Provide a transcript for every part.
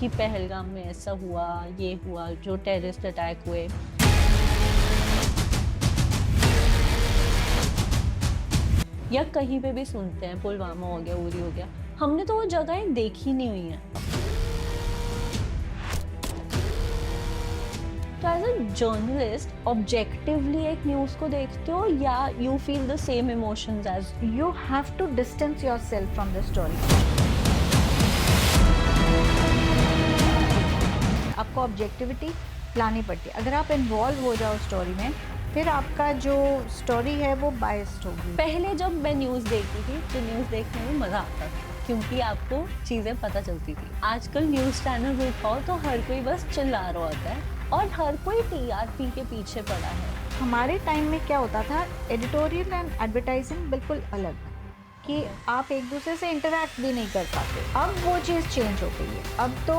कि पहलगाम में ऐसा हुआ, ये हुआ, जो टेररिस्ट अटैक हुए। या कहीं पे भी सुनते हैं पुलवामा हो गया, उरी हो गया, हमने तो वो जगहें देखी नहीं हुई हैं। तो एज अ जर्नलिस्ट ऑब्जेक्टिवली एक न्यूज़ को देखते हो या you feel the same emotions as? You have to distance yourself from the story. आपको ऑब्जेक्टिविटी लानी पड़ती है। अगर आप इन्वॉल्व हो जाओ स्टोरी में, फिर आपका जो स्टोरी है वो बायस्ड होगी। पहले जब मैं न्यूज़ देखती थी तो न्यूज़ देखने में मज़ा आता था क्योंकि आपको चीज़ें पता चलती थी। आजकल न्यूज़ चैनल उठाओ तो हर कोई बस चिल्ला रहा होता है और हर कोई टीआरपी के पीछे पड़ा है। हमारे टाइम में क्या होता था, एडिटोरियल एंड एडवर्टाइजिंग बिल्कुल अलग, कि आप एक दूसरे से इंटरैक्ट भी नहीं कर पाते। अब वो चीज़ चेंज हो गई है। अब तो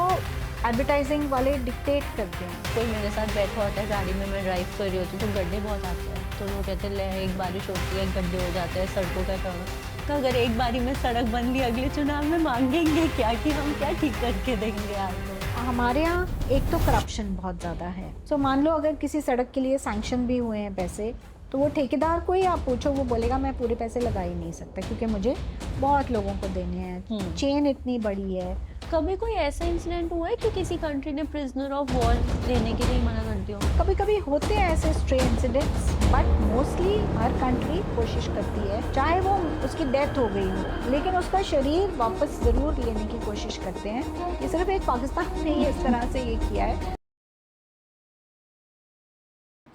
एडवर्टाइजिंग वाले डिक्टेट करते हैं। कोई मेरे साथ बैठा होता है गाड़ी में, मैं ड्राइव कर रही होती हूँ तो गड्ढे बहुत आते हैं, तो वो कहते हैं ले एक बारिश होती है गड्ढे हो जाते हैं, सड़कों का काम। तो अगर एक बारी में सड़क बन ली, अगले चुनाव में मांगेंगे क्या कि हम क्या ठीक करके देंगे आपको? हमारे यहाँ एक तो करप्शन बहुत ज़्यादा है। सो मान लो अगर किसी सड़क के लिए सैंक्शन भी हुए हैं पैसे, तो वो ठेकेदार को ही आप पूछो, वो बोलेगा मैं पूरे पैसे लगा ही नहीं सकता क्योंकि मुझे बहुत लोगों को देने हैं, चेन इतनी बड़ी है। कभी कोई ऐसा इंसिडेंट हुआ है कि किसी कंट्री ने प्रिजनर ऑफ वॉर देने के लिए मना कर दिया? कभी कभी होते हैं ऐसे stray incidents, but mostly her country कोशिश करती है, चाहे वो उसकी डेथ हो गई हो, लेकिन उसका शरीर वापस ज़रूर लेने की कोशिश करते हैं। ये सिर्फ एक पाकिस्तान ने ही इस तरह से ये किया है।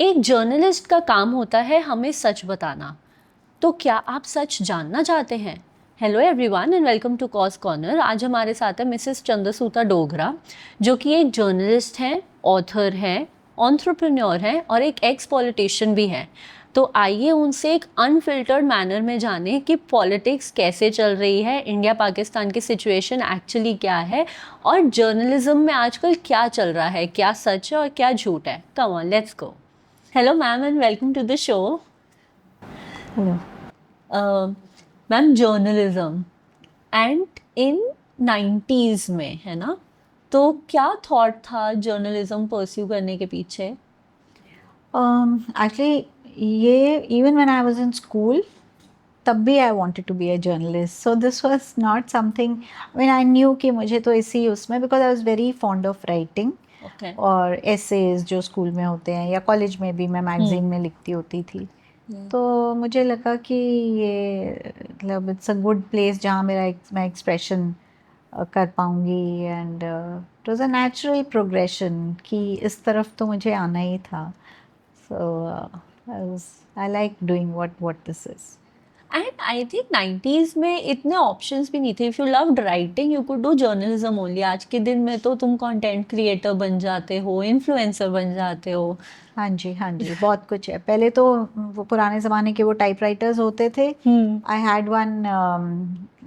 एक जर्नलिस्ट का काम होता है हमें सच बताना, तो क्या आप सच जानना चाहते हैं? Hello everyone and welcome to cause corner. आज हमारे साथ है मिसेस चंद्रसूता डोगरा, जो कि एक जर्नलिस्ट हैं, ऑथर हैं, एंटरप्रेन्योर हैं और एक एक्स पॉलिटिशियन भी हैं। तो आइए उनसे एक अनफिल्टर्ड मैनर में जाने कि पॉलिटिक्स कैसे चल रही है, इंडिया पाकिस्तान की सिचुएशन एक्चुअली क्या है और जर्नलिज्म में आजकल क्या चल रहा है, क्या सच है और क्या झूठ है। Come on, let's go. Hello ma'am and welcome to the show. Ma'am, journalism and in 90s में है ना, तो क्या थॉट था जर्नलिज्म परस्यू करने के पीछे? Actually, ये even when I was in school, तब भी I wanted to be a journalist. So this was not something, I mean I knew कि मुझे तो इसी उसमें, because I was very fond of writing. Okay. और essays जो स्कूल में होते हैं या कॉलेज में भी मैं मैगजीन में लिखती होती थी। तो मुझे लगा कि ये मतलब इट्स अ गुड प्लेस जहाँ मैं एक्सप्रेशन कर पाऊँगी, and it was a natural progression कि इस तरफ तो मुझे आना ही था। So I like doing what this is. And I think 90s में इतने ऑप्शंस भी नहीं थे। If you loved writing you could do journalism only. आज के दिन में तो तुम कंटेंट क्रिएटर बन जाते हो, इन्फ्लुएंसर बन जाते हो। हाँ जी, हाँ जी, बहुत कुछ है। पहले तो वो पुराने ज़माने के वो टाइपराइटर्स होते थे। आई हैड वन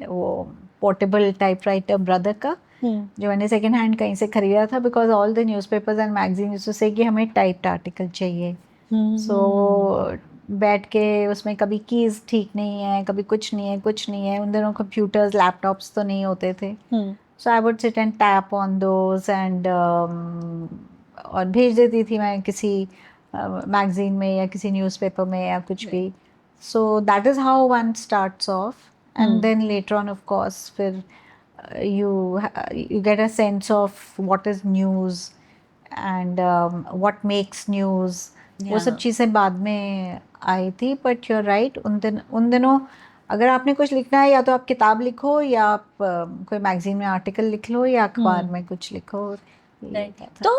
वो पोर्टेबल टाइपराइटर ब्रदर का, जो मैंने सेकेंड हैंड कहीं से खरीदा था, because all the newspapers and magazine used to say कि हमें टाइप्ड आर्टिकल चाहिए। सो बैठ के उसमें कभी कीज़ ठीक नहीं है, कभी कुछ नहीं है। उन दिनों कंप्यूटर्स लैपटॉप्स तो नहीं होते थे। So I would sit and tap on those and और भेज देती थी मैं किसी मैगजीन में या किसी न्यूज़पेपर में या कुछ भी। So that is how one starts off, and then later on of course फिर you get a sense of what is news and what makes news. वो सब चीज़ें बाद में आई थी, बट यू आर राइट। उन दिनों अगर आपने कुछ लिखना है, या तो आप किताब लिखो या आप कोई मैगजीन में आर्टिकल लिख लो या अखबार में कुछ लिखो। तो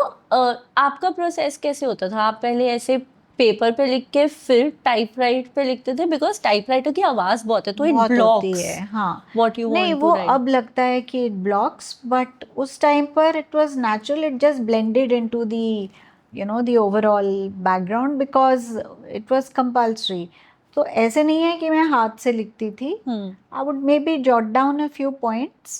आपका प्रोसेस कैसे होता था? आप पहले ऐसे पेपर पे लिख के फिर टाइपराइट पे लिखते थे? बिकॉज टाइपराइटर की आवाज़ बहुत है तो इट ब्लॉक्स है। हाँ, व्हाट यू नहीं, वांट वो टू राइट। अब लगता है कि इट ब्लॉक्स, बट उस टाइम पर it was natural, it just blended into the the overall background because it was compulsory. तो ऐसे नहीं है कि मैं हाथ से लिखती थी। I would maybe jot down a few points,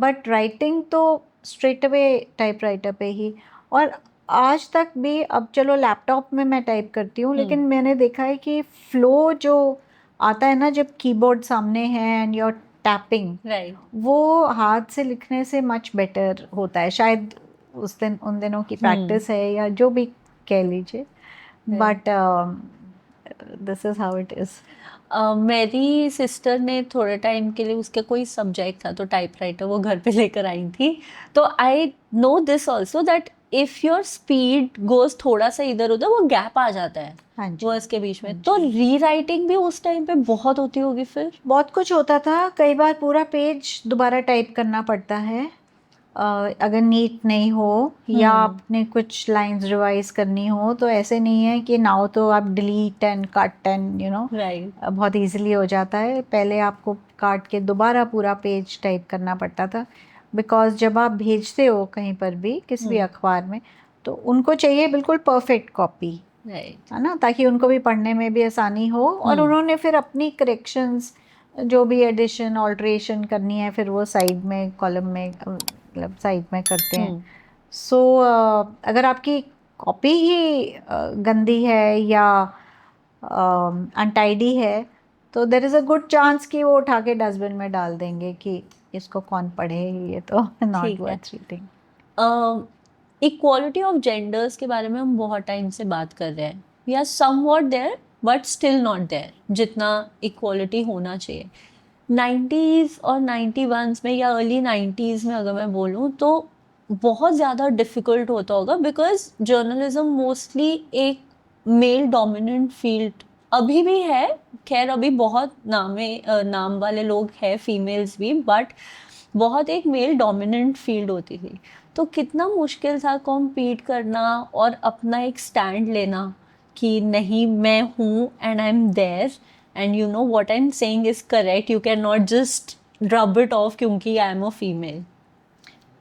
but writing तो straight away टाइपराइटर पे ही। और आज तक भी, अब चलो लैपटॉप में मैं टाइप करती हूँ, लेकिन मैंने देखा है कि फ्लो जो आता है ना, जब कीबोर्ड सामने है and you are tapping, right, वो हाथ से लिखने से मच बेटर होता है। शायद उन दिनों की प्रैक्टिस है या जो भी कह लीजिए, but this is how it is. मेरी सिस्टर ने थोड़े टाइम के लिए, उसके कोई सब्जेक्ट था तो टाइपराइटर वो घर पे लेकर आई थी, तो I know this also that if your speed goes थोड़ा सा इधर उधर, वो गैप आ जाता है हाँ जी, वर्ड्स के बीच में। तो री राइटिंग भी उस टाइम पे बहुत होती होगी फिर? बहुत कुछ होता था, कई बार पूरा पेज दोबारा टाइप करना पड़ता है अगर नीट नहीं हो या आपने कुछ लाइंस रिवाइज करनी हो, तो ऐसे नहीं है कि नाउ तो आप delete and cut and right, बहुत इजीली हो जाता है। पहले आपको काट के दोबारा पूरा पेज टाइप करना पड़ता था, बिकॉज जब आप भेजते हो कहीं पर भी किसी भी अखबार में, तो उनको चाहिए बिल्कुल परफेक्ट कॉपी, राइट, है ना, ताकि उनको भी पढ़ने में भी आसानी हो। और उन्होंने फिर अपनी करेक्शंस, जो भी एडिशन ऑल्ट्रेशन करनी है, फिर वो साइड में कॉलम में मतलब साइड में करते हैं। सो अगर आपकी कॉपी ही गंदी है या अनटाइडी है, तो there is a good chance कि वो उठा के डस्टबिन में डाल देंगे कि इसको कौन पढ़े, ये तो नॉट ठीक है। Worth reading. Equality of genders के बारे में हम बहुत टाइम से बात कर रहे हैं, we are somewhat there but still not there जितना इक्वालिटी होना चाहिए। 90s और 91s में या अर्ली 90s में अगर मैं बोलूँ तो बहुत ज़्यादा डिफ़िकल्ट होता होगा, बिकॉज जर्नलिज्म मोस्टली एक मेल डोमिनेंट फील्ड अभी भी है। खैर अभी बहुत नाम वाले लोग हैं फीमेल्स भी, बट बहुत एक मेल डोमिनेंट फील्ड होती थी। तो कितना मुश्किल था कॉम्पीट करना और अपना एक स्टैंड लेना कि नहीं मैं हूँ and I am there and you know what I am saying is correct, you can not just rub it off क्योंकि आई एम अ फीमेल।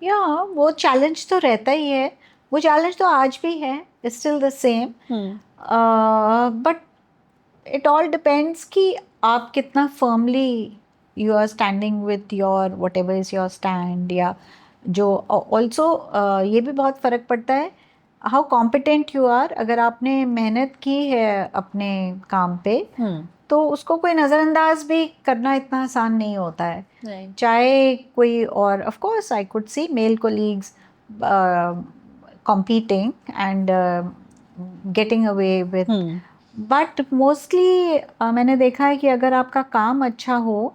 या वो चैलेंज तो रहता ही है, वो चैलेंज तो आज भी है, still the same. But it all depends कि आप कितना firmly you are standing with your whatever is your stand, या जो ऑल्सो ये भी बहुत फ़र्क पड़ता है हाउ कॉम्पिटेंट यू आर। अगर आपने मेहनत की है अपने काम पे, तो उसको कोई नज़रअंदाज भी करना इतना आसान नहीं होता है। Right. चाहे कोई और, of course I could see male colleagues competing and getting away with, but mostly मैंने देखा है कि अगर आपका काम अच्छा हो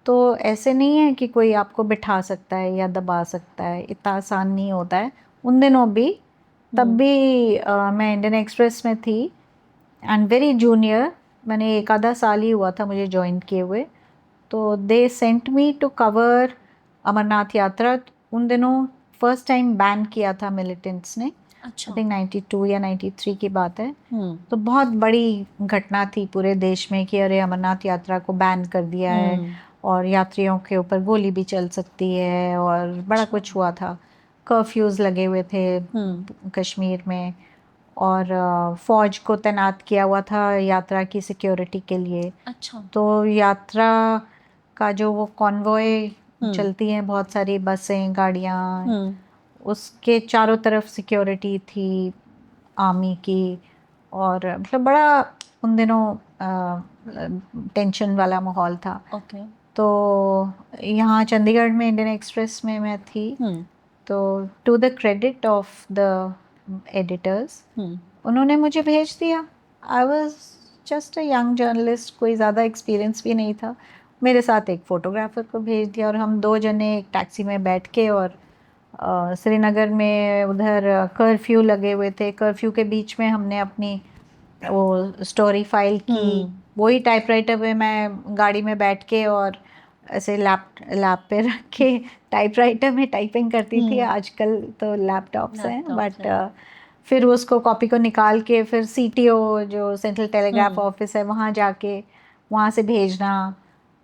तो ऐसे नहीं है कि कोई आपको बिठा सकता है या दबा सकता है, इतना आसान नहीं होता है। उन दिनों भी, तब भी मैं इंडियन एक्सप्रेस में थी एंड वेरी जूनियर, मैंने एक आधा साल ही हुआ था मुझे ज्वाइन किए हुए, तो they sent me to cover Amarnath Yatra. उन दिनों फर्स्ट टाइम बैन किया था मिलिटेंट्स ने, अच्छा। आई थिंक 92 या 93 की बात है। तो बहुत बड़ी घटना थी पूरे देश में कि अरे अमरनाथ यात्रा को बैन कर दिया है और यात्रियों के ऊपर गोली भी चल सकती है, और बड़ा कुछ हुआ था। कर्फ्यूज़ लगे हुए थे कश्मीर में, और फौज को तैनात किया हुआ था यात्रा की सिक्योरिटी के लिए। अच्छा। तो यात्रा का जो वो कॉन्वॉय चलती हैं, बहुत सारी बसें गाड़ियाँ, उसके चारों तरफ सिक्योरिटी थी आर्मी की, और मतलब बड़ा उन दिनों टेंशन वाला माहौल था। ओके। तो यहाँ चंडीगढ़ में इंडियन एक्सप्रेस में मैं थी, तो to the credit of the editors, उन्होंने मुझे भेज दिया। I was just a young journalist, कोई ज़्यादा एक्सपीरियंस भी नहीं था। मेरे साथ एक फ़ोटोग्राफ़र को भेज दिया और हम दो जने एक टैक्सी में बैठ के, और श्रीनगर में उधर कर्फ्यू लगे हुए थे, कर्फ्यू के बीच में हमने अपनी वो स्टोरी फाइल की, वही टाइपराइटर पे मैं गाड़ी में बैठ के और ऐसे लैप पे रख के टाइपराइटर में टाइपिंग करती थी। आजकल तो लैपटॉप्स हैं, बट फिर उसको कॉपी को निकाल के फिर CTO जो सेंट्रल टेलीग्राफ ऑफिस है वहाँ जाके वहाँ से भेजना,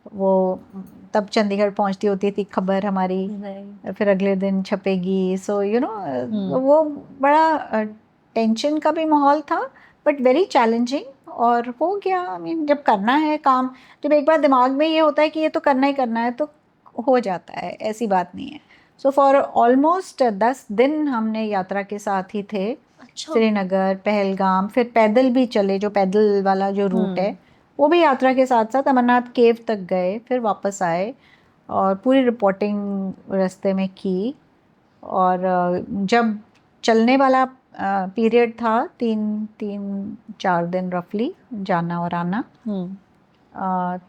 वो तब चंडीगढ़ पहुँचती होती थी खबर हमारी, फिर अगले दिन छपेगी। सो यू नो वो बड़ा टेंशन का भी माहौल था, बट वेरी चैलेंजिंग, और हो गया। आई मीन जब करना है काम, जब एक बार दिमाग में ये होता है कि ये तो करना ही करना है, तो हो जाता है, ऐसी बात नहीं है। सो फॉर ऑलमोस्ट 10 दिन हमने यात्रा के साथ ही थे। अच्छा। श्रीनगर, पहलगाम, फिर पैदल भी चले, जो पैदल वाला जो रूट है वो भी यात्रा के साथ साथ अमरनाथ केव तक गए, फिर वापस आए। और पूरी रिपोर्टिंग रास्ते में की। और जब चलने वाला पीरियड था 4 दिन रफली जाना और आना,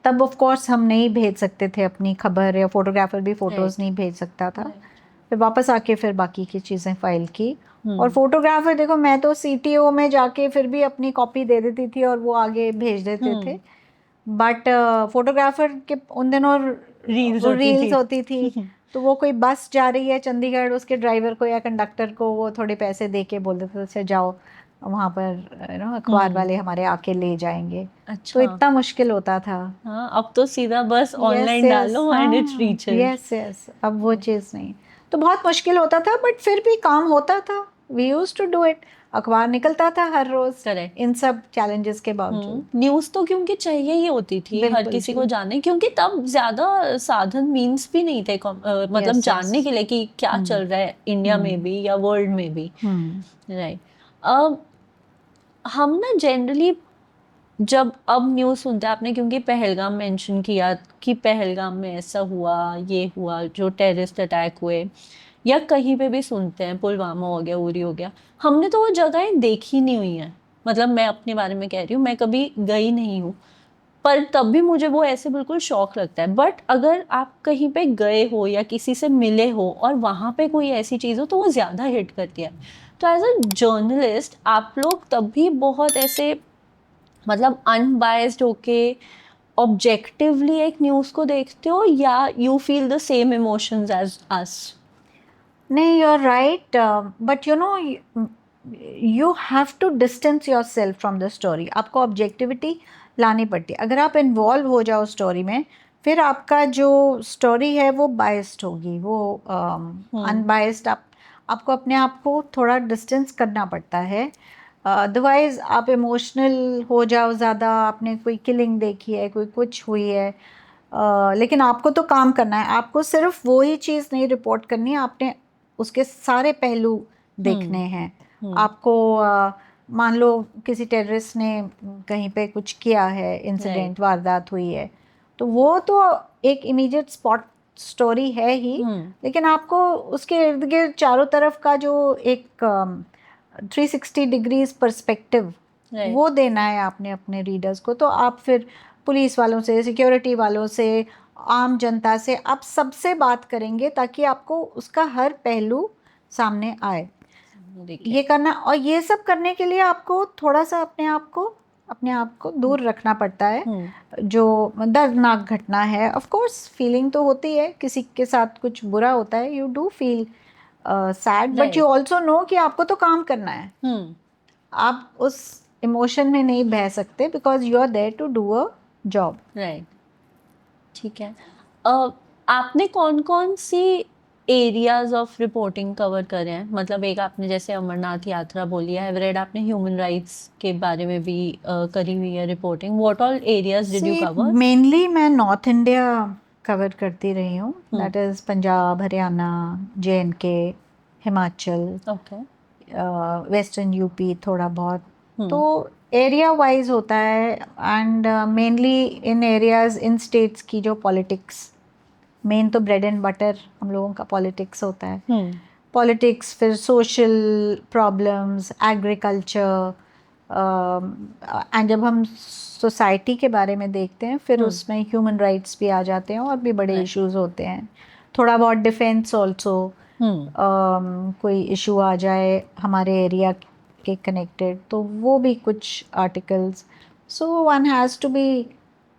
तब ऑफ कोर्स हम नहीं भेज सकते थे अपनी खबर, या फोटोग्राफर भी फोटोज़ नहीं भेज सकता था। फिर वापस आके फिर बाकी की चीज़ें फाइल की। और फोटोग्राफर, देखो मैं तो CTO में जाके फिर भी अपनी कॉपी दे देती थी और वो आगे भेज देते थे, बट फोटोग्राफर के उन दिनों रील्स होती थी तो वो कोई बस जा रही है चंडीगढ़, उसके ड्राइवर को या कंडक्टर को वो थोड़े पैसे दे के बोल देते थे अच्छा जाओ वहाँ पर अखबार वाले हमारे आके ले जाएंगे। अच्छा। तो इतना मुश्किल होता था। हाँ, अब तो सीधा बस ऑनलाइन डालो एंड इट्स रीचेस। यस, अब वो चीज़ नहीं, तो बहुत मुश्किल होता था, बट फिर भी काम होता था। We used to do it. अखबार निकलता था हर रोज। करेक्ट। इन सब चैलेंजेस के बावजूद न्यूज़ तो क्योंकि चाहिए ही होती थी हर किसी को जानने, क्योंकि तब ज्यादा साधन मीन्स भी नहीं थे मतलब जानने के लिए कि क्या चल रहा है इंडिया में भी या वर्ल्ड में भी। राइट। हम ना जनरली जब अब न्यूज़ सुनते हैं, आपने क्योंकि पहलगाम मेंशन किया कि पहलगाम में ऐसा हुआ, ये हुआ, जो टेररिस्ट अटैक हुए, या कहीं पे भी सुनते हैं पुलवामा हो गया, उरी हो गया, हमने तो वो जगहें देखी नहीं हुई हैं। मतलब मैं अपने बारे में कह रही हूँ, मैं कभी गई नहीं हूँ, पर तब भी मुझे वो ऐसे बिल्कुल शौक लगता है। बट अगर आप कहीं पे गए हो या किसी से मिले हो और वहाँ पे कोई ऐसी चीज़ हो तो वो ज़्यादा हिट करती है। तो एज अ जर्नलिस्ट आप लोग तब भी बहुत ऐसे मतलब अनबायस्ड होके ऑब्जेक्टिवली एक न्यूज़ को देखते हो, या you feel the same emotions as us? नहीं, you are right, but you have to distance yourself from the story. आपको ऑब्जेक्टिविटी लानी पड़ती है। अगर आप इन्वॉल्व हो जाओ स्टोरी में, फिर आपका जो स्टोरी है वो बायस्ड होगी, वो अनबायस्ड। आपको अपने आप को थोड़ा डिस्टेंस करना पड़ता है, अदरवाइज आप इमोशनल हो जाओ ज़्यादा। आपने कोई किलिंग देखी है, कोई कुछ हुई है, लेकिन आपको तो काम करना है। आपको सिर्फ वो ही चीज़ नहीं रिपोर्ट करनी है, आपने उसके सारे पहलू देखने हैं। आपको मान लो किसी टेररिस्ट ने कहीं पे कुछ किया है, इंसिडेंट, वारदात हुई है, तो वो तो एक इमीडिएट स्पॉट स्टोरी है ही, लेकिन आपको उसके इर्द गिर्द चारों तरफ का जो एक 360 डिग्रीज पर्सपेक्टिव वो देना है आपने अपने रीडर्स को। तो आप फिर पुलिस वालों से, सिक्योरिटी वालों से, आम जनता से, आप सबसे बात करेंगे ताकि आपको उसका हर पहलू सामने आए। ये करना, और ये सब करने के लिए आपको थोड़ा सा अपने आप को दूर रखना पड़ता है। जो दर्दनाक घटना है, ऑफ कोर्स फीलिंग तो होती है, किसी के साथ कुछ बुरा होता है, you do feel sad, but you also know कि आपको तो काम करना है। आप उस इमोशन में नहीं बह सकते, because you are there to do a job. Right, ठीक है। आपने कौन कौन सी एरियाज ऑफ रिपोर्टिंग कवर करे हैं? मतलब एक आपने जैसे अमरनाथ यात्रा बोली है, रेड आपने ह्यूमन राइट्स के बारे में भी करी हुई है reporting. What all areas did you cover? Mainly मैं नॉर्थ इंडिया कवर करती रही हूँ, that is Punjab, Haryana, JNK, Himachal, western UP थोड़ा बहुत। तो एरिया वाइज होता है, and mainly in areas, in states की जो पॉलिटिक्स, मेन तो ब्रेड एंड बटर हम लोगों का पॉलिटिक्स होता है। पॉलिटिक्स, फिर सोशल प्रॉब्लम्स, एग्रीकल्चर, एंड जब हम सोसाइटी के बारे में देखते हैं फिर उसमें ह्यूमन राइट्स भी आ जाते हैं, और भी बड़े इश्यूज होते हैं। थोड़ा बहुत डिफेंस ऑल्सो, कोई इशू आ जाए हमारे एरिया के कनेक्टेड तो वो भी कुछ articles. So one has to be,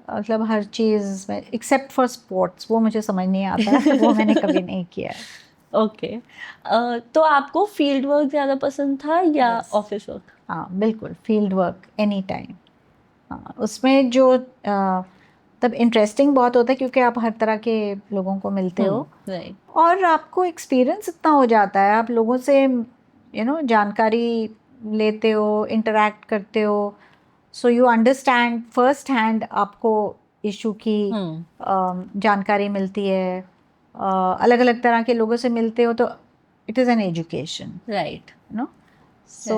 मतलब हर चीज़ में, एक्सेप्ट फॉर स्पोर्ट्स, वो मुझे समझ नहीं आता वो मैंने कभी नहीं किया है। ओके। तो आपको फील्ड वर्क ज़्यादा पसंद था या ऑफिस वर्क? हाँ बिल्कुल, फील्ड वर्क एनी टाइम। हाँ, उसमें जो तब इंटरेस्टिंग बहुत होता है क्योंकि आप हर तरह के लोगों को मिलते हो, और आपको एक्सपीरियंस इतना हो जाता है, आप लोगों से जानकारी लेते हो, इंटरेक्ट करते हो, so you understand first hand, आपको इशू की जानकारी मिलती है, अलग अलग तरह के लोगों से मिलते हो, तो it is an education, right. So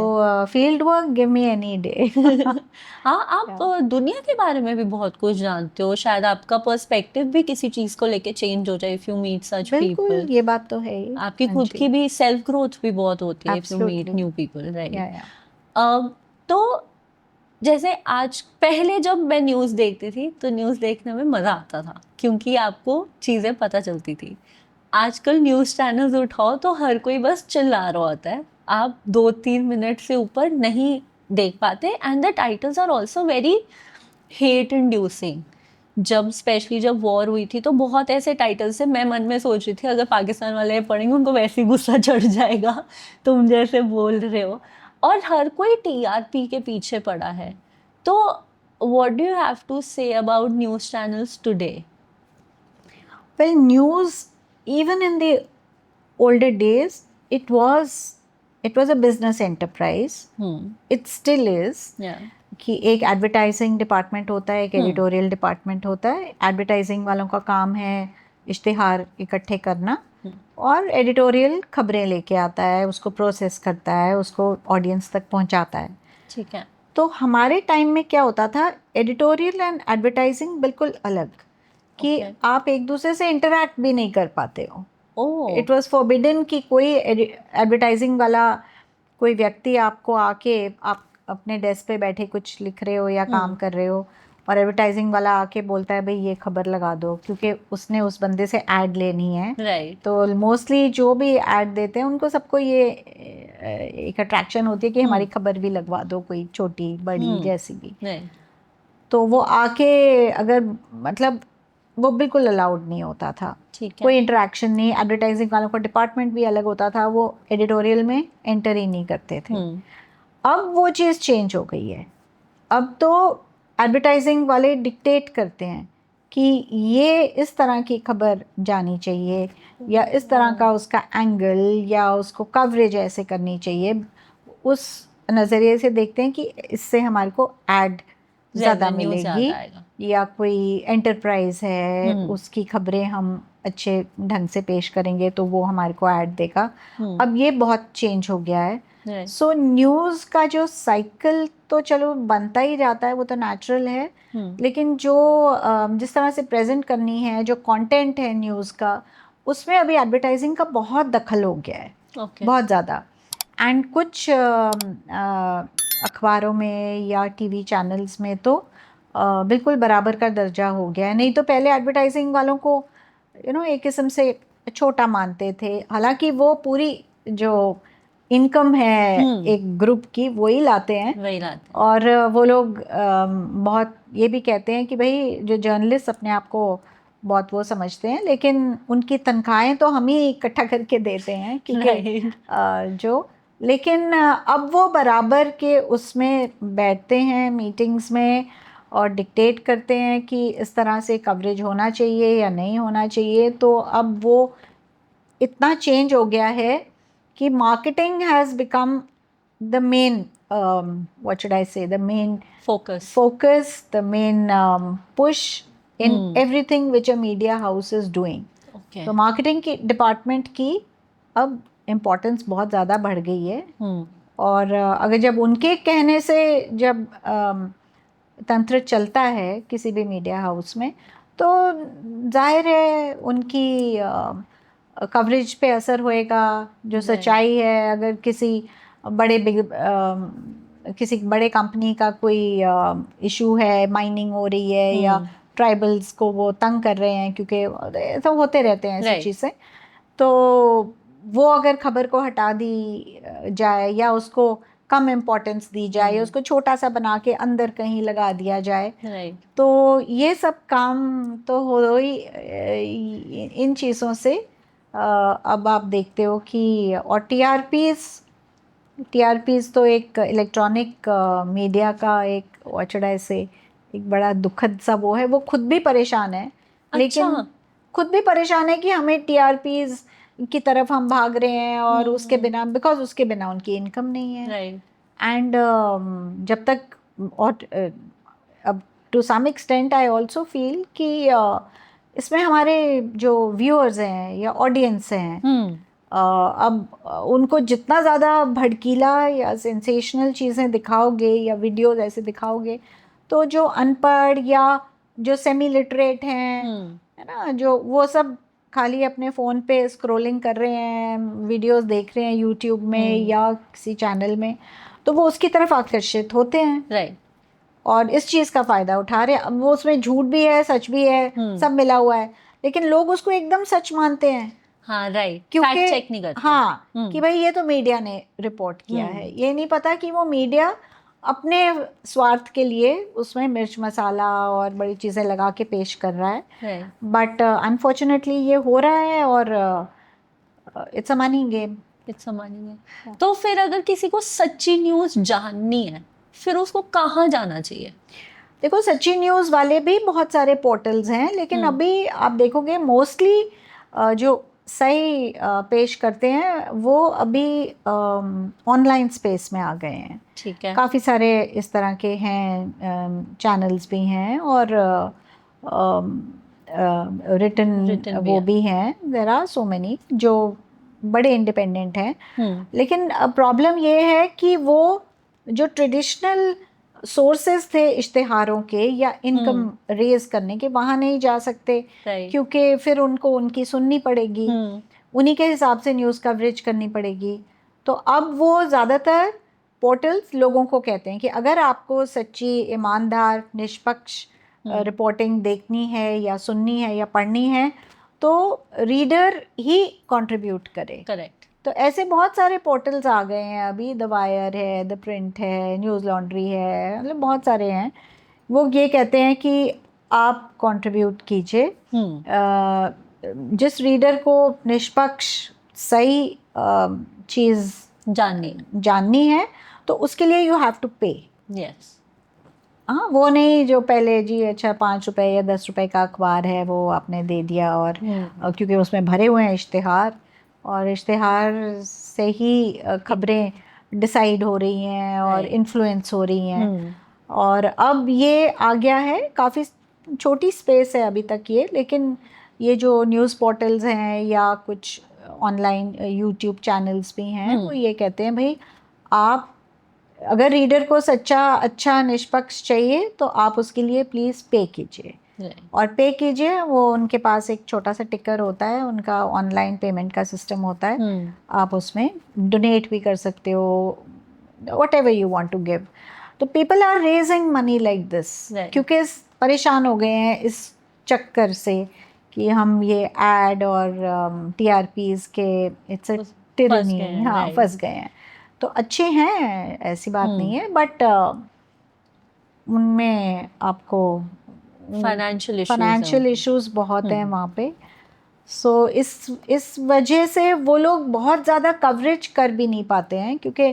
field work, give me any day. हाँ, आप दुनिया के बारे में भी बहुत कुछ जानते हो, शायद आपका पर्सपेक्टिव भी किसी चीज को लेके चेंज हो जाए इफ यू मीट सच बिल्कुल, पीपल। ये बात तो है ही। आपकी खुद की भी सेल्फ ग्रोथ भी बहुत होती है if you meet Absolutely. New people, right? या तो जैसे आज, पहले जब मैं न्यूज़ देखती थी तो न्यूज़ देखने में मज़ा आता था क्योंकि आपको चीज़ें पता चलती थी। आजकल न्यूज़ चैनल्स उठाओ तो हर कोई बस चिल्ला रहा होता है, आप 2-3 मिनट से ऊपर नहीं देख पाते, and the titles are also very hate inducing. जब वॉर हुई थी तो बहुत ऐसे टाइटल्स से मैं मन में सोच रही थी अगर पाकिस्तान वाले पढ़ेंगे उनको वैसे ही गुस्सा चढ़ जाएगा, तुम जैसे बोल रहे हो, और हर कोई टीआरपी के पीछे पड़ा है। तो what do you have to say about news channels today? Well, news, even in the older days, it was a business enterprise. It still is. Yeah. कि एक एडवर्टाइजिंग डिपार्टमेंट होता है, एक एडिटोरियल डिपार्टमेंट होता है। एडवर्टाइजिंग वालों का काम है इश्तिहार इकट्ठे करना, और एडिटोरियल खबरें लेके आता है, उसको प्रोसेस करता है, उसको ऑडियंस तक पहुंचाता है। ठीक है। तो हमारे टाइम में क्या होता था, एडिटोरियल एंड एडवर्टाइजिंग बिल्कुल अलग, कि आप एक दूसरे से इंटरैक्ट भी नहीं कर पाते हो। इट वॉज फॉरबिडन कि कोई एडवर्टाइजिंग वाला कोई व्यक्ति आपको आके, आप अपने डेस्क पे बैठे कुछ लिख रहे हो या काम कर रहे हो, और एडवर्टाइजिंग वाला आके बोलता है भाई ये खबर लगा दो, क्योंकि उसने उस बंदे से ऐड लेनी है। Right. तो मोस्टली जो भी ऐड देते हैं उनको सबको ये एक अट्रैक्शन होती है कि हमारी खबर भी लगवा दो, कोई छोटी बड़ी जैसी भी। Right. तो वो आके अगर, मतलब वो बिल्कुल अलाउड नहीं होता था, कोई इंटरेक्शन नहीं। एडवर्टाइजिंग वालों का डिपार्टमेंट भी अलग होता था, वो एडिटोरियल में एंटर ही नहीं करते थे। अब वो चीज़ चेंज हो गई है। अब तो एडवर्टाइजिंग वाले डिक्टेट करते हैं कि ये इस तरह की खबर जानी चाहिए, या इस तरह का उसका एंगल, या उसको कवरेज ऐसे करनी चाहिए। उस नज़रिए से देखते हैं कि इससे हमारे को ऐड ज़्यादा मिलेगी, या कोई एंटरप्राइज है उसकी खबरें हम अच्छे ढंग से पेश करेंगे तो वो हमारे को ऐड देगा। अब ये बहुत चेंज हो गया है। सो न्यूज़ का जो साइकिल तो चलो बनता ही जाता है, वो तो नेचुरल है, लेकिन जो जिस तरह से प्रेजेंट करनी है, जो कंटेंट है न्यूज़ का, उसमें अभी एडवर्टाइजिंग का बहुत दखल हो गया है, बहुत ज़्यादा। एंड कुछ अखबारों में या टीवी चैनल्स में तो बिल्कुल बराबर का दर्जा हो गया है। नहीं तो पहले एडवर्टाइजिंग वालों को एक किस्म से छोटा मानते थे, हालांकि वो पूरी जो इनकम है एक ग्रुप की वही लाते हैं। और वो लोग बहुत ये भी कहते हैं कि भाई जो जर्नलिस्ट अपने आप को बहुत वो समझते हैं, लेकिन उनकी तनख्वाहें तो हम ही इकट्ठा करके देते हैं, क्योंकि लेकिन अब वो बराबर के उसमें बैठते हैं मीटिंग्स में और डिक्टेट करते हैं कि इस तरह से कवरेज होना चाहिए या नहीं होना चाहिए। तो अब वो इतना चेंज हो गया है कि marketing has become the main, what should I say, the main focus, the main push in everything which a media house is doing. तो मार्केटिंग की डिपार्टमेंट की अब इम्पोर्टेंस बहुत ज़्यादा बढ़ गई है। और अगर जब उनके कहने से जब तंत्र चलता है किसी भी मीडिया हाउस में, तो जाहिर है उनकी कवरेज पे असर होएगा। जो सच्चाई है, अगर किसी बड़े कंपनी का कोई इशू है, माइनिंग हो रही है या ट्राइबल्स को वो तंग कर रहे हैं, क्योंकि ऐसा होते रहते हैं ऐसी चीज़ें, तो वो अगर खबर को हटा दी जाए या उसको कम इम्पोर्टेंस दी जाए या उसको छोटा सा बना के अंदर कहीं लगा दिया जाए, तो ये सब काम तो हो ही इन चीज़ों से। अब आप देखते हो कि और टीआरपीज़ तो एक इलेक्ट्रॉनिक मीडिया का एक व्हाट शुड आई से एक बड़ा दुखद सा वो है। वो खुद भी परेशान है, लेकिन खुद भी परेशान है कि हमें टीआरपीज़ की तरफ हम भाग रहे हैं, और उसके बिना, बिकॉज उसके बिना उनकी इनकम नहीं है। एंड जब तक, और अब to some extent I also feel कि इसमें हमारे जो व्यूअर्स हैं या ऑडियंस हैं, अब उनको जितना ज़्यादा भड़कीला या सेंसेशनल चीज़ें दिखाओगे या वीडियोस ऐसे दिखाओगे, तो जो अनपढ़ या जो सेमी लिटरेट हैं, है ना, जो वो सब खाली अपने फ़ोन पे स्क्रॉलिंग कर रहे हैं, वीडियोस देख रहे हैं यूट्यूब में या किसी चैनल में, तो वो उसकी तरफ आकर्षित होते हैं, राइट, और इस चीज़ का फ़ायदा उठा रहे हैं। अब वो उसमें झूठ भी है, सच भी है, सब मिला हुआ है, लेकिन लोग उसको एकदम सच मानते हैं। हाँ राइट, क्योंकि फैक्ट चेक नहीं करते। हाँ, कि भाई ये तो मीडिया ने रिपोर्ट किया है, ये नहीं पता कि वो मीडिया अपने स्वार्थ के लिए उसमें मिर्च मसाला और बड़ी चीज़ें लगा के पेश कर रहा है। बट अनफॉर्चुनेटली ये हो रहा है, और it's a money game. It's a money game. तो फिर अगर किसी को सच्ची न्यूज़ जाननी है, फिर उसको कहाँ जाना चाहिए? देखो, सच्ची न्यूज़ वाले भी बहुत सारे पोर्टल्स हैं, लेकिन अभी आप देखोगे मोस्टली जो सही पेश करते हैं वो अभी ऑनलाइन स्पेस में आ गए हैं। ठीक है, काफ़ी सारे इस तरह के हैं, चैनल्स भी हैं, और रिटन वो भी हैं। देयर आर सो मेनी जो बड़े इंडिपेंडेंट हैं, लेकिन प्रॉब्लम ये है कि वो जो ट्रेडिशनल सोर्सेज थे इश्तिहारों के या इनकम रेज करने के, वहाँ नहीं जा सकते, क्योंकि फिर उनको उनकी सुननी पड़ेगी, उन्हीं के हिसाब से न्यूज़ कवरेज करनी पड़ेगी। तो अब वो ज़्यादातर पोर्टल्स लोगों को कहते हैं कि अगर आपको सच्ची, ईमानदार, निष्पक्ष रिपोर्टिंग देखनी है या सुननी है या पढ़नी है, तो रीडर ही कंट्रीब्यूट करे। करेक्ट। तो ऐसे बहुत सारे पोर्टल्स आ गए हैं अभी, द वायर है, द प्रिंट है, न्यूज़ लॉन्ड्री है, मतलब बहुत सारे हैं। वो ये कहते हैं कि आप कंट्रीब्यूट कीजिए, जिस रीडर को निष्पक्ष सही चीज़ जाननी है, तो उसके लिए यू हैव टू पे। यस। हाँ, वो नहीं जो पहले जी अच्छा 5 रुपए या 10 रुपए का अखबार है वो आपने दे दिया, और क्योंकि उसमें भरे हुए हैं इश्तिहार, और इश्तिहार से ही खबरें डिसाइड हो रही हैं और इन्फ्लुएंस हो रही हैं। और अब ये आ गया है, काफ़ी छोटी स्पेस है अभी तक ये, लेकिन ये जो न्यूज़ पोर्टल्स हैं या कुछ ऑनलाइन यूट्यूब चैनल्स भी हैं, वो ये कहते हैं भाई, आप अगर रीडर को सच्चा, अच्छा, निष्पक्ष चाहिए तो आप उसके लिए प्लीज़ पे कीजिए, और पे कीजिए। वो उनके पास एक छोटा सा टिकर होता है, उनका ऑनलाइन पेमेंट का सिस्टम होता है, आप उसमें डोनेट भी कर सकते हो, whatever you want to give. तो people are raising money like this, क्योंकि परेशान हो गए हैं इस चक्कर से कि हम ये एड और टीआरपीज के इट्स अ टिरनी, हाँ, फंस गए हैं। तो अच्छे हैं, ऐसी बात नहीं है, बट उनमें आपको फाइनेंशियल इश्यूज बहुत हैं वहाँ पे। सो इस वजह से वो लोग बहुत ज़्यादा कवरेज कर भी नहीं पाते हैं, क्योंकि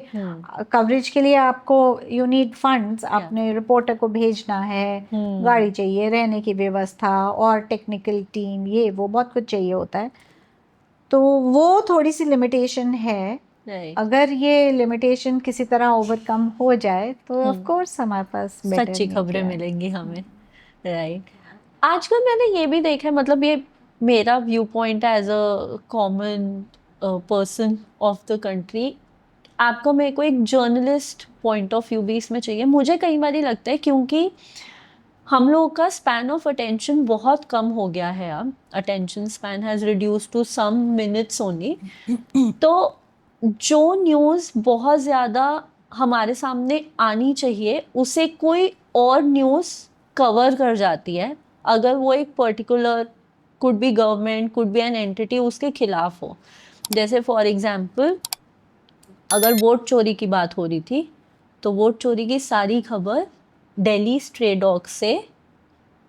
कवरेज के लिए आपको यू नीड फंड्स, आपने रिपोर्टर को भेजना है, गाड़ी चाहिए, रहने की व्यवस्था, और टेक्निकल टीम, ये वो बहुत कुछ चाहिए होता है। तो वो थोड़ी सी लिमिटेशन है। अगर ये लिमिटेशन किसी तरह ओवरकम हो जाए तो ऑफ कोर्स हमारे पास सच्ची खबरें मिलेंगी हमें। राइट। आजकल मैंने ये भी देखा है, मतलब ये मेरा व्यू पॉइंट है as a common person of the country, आपका मेरे को एक जर्नलिस्ट पॉइंट ऑफ व्यू भी इसमें चाहिए। मुझे कई बार लगता है, क्योंकि हम लोगों का स्पैन ऑफ अटेंशन बहुत कम हो गया है, अब attention span has reduce to some minutes only. तो जो न्यूज़ बहुत ज़्यादा हमारे सामने आनी चाहिए, उसे कोई और न्यूज़ कवर कर जाती है, अगर वो एक particular, could be government, could be an entity, उसके खिलाफ हो। जैसे फॉर एग्जांपल, अगर वोट चोरी की बात हो रही थी, तो वोट चोरी की सारी खबर दिल्ली स्ट्रे डॉग से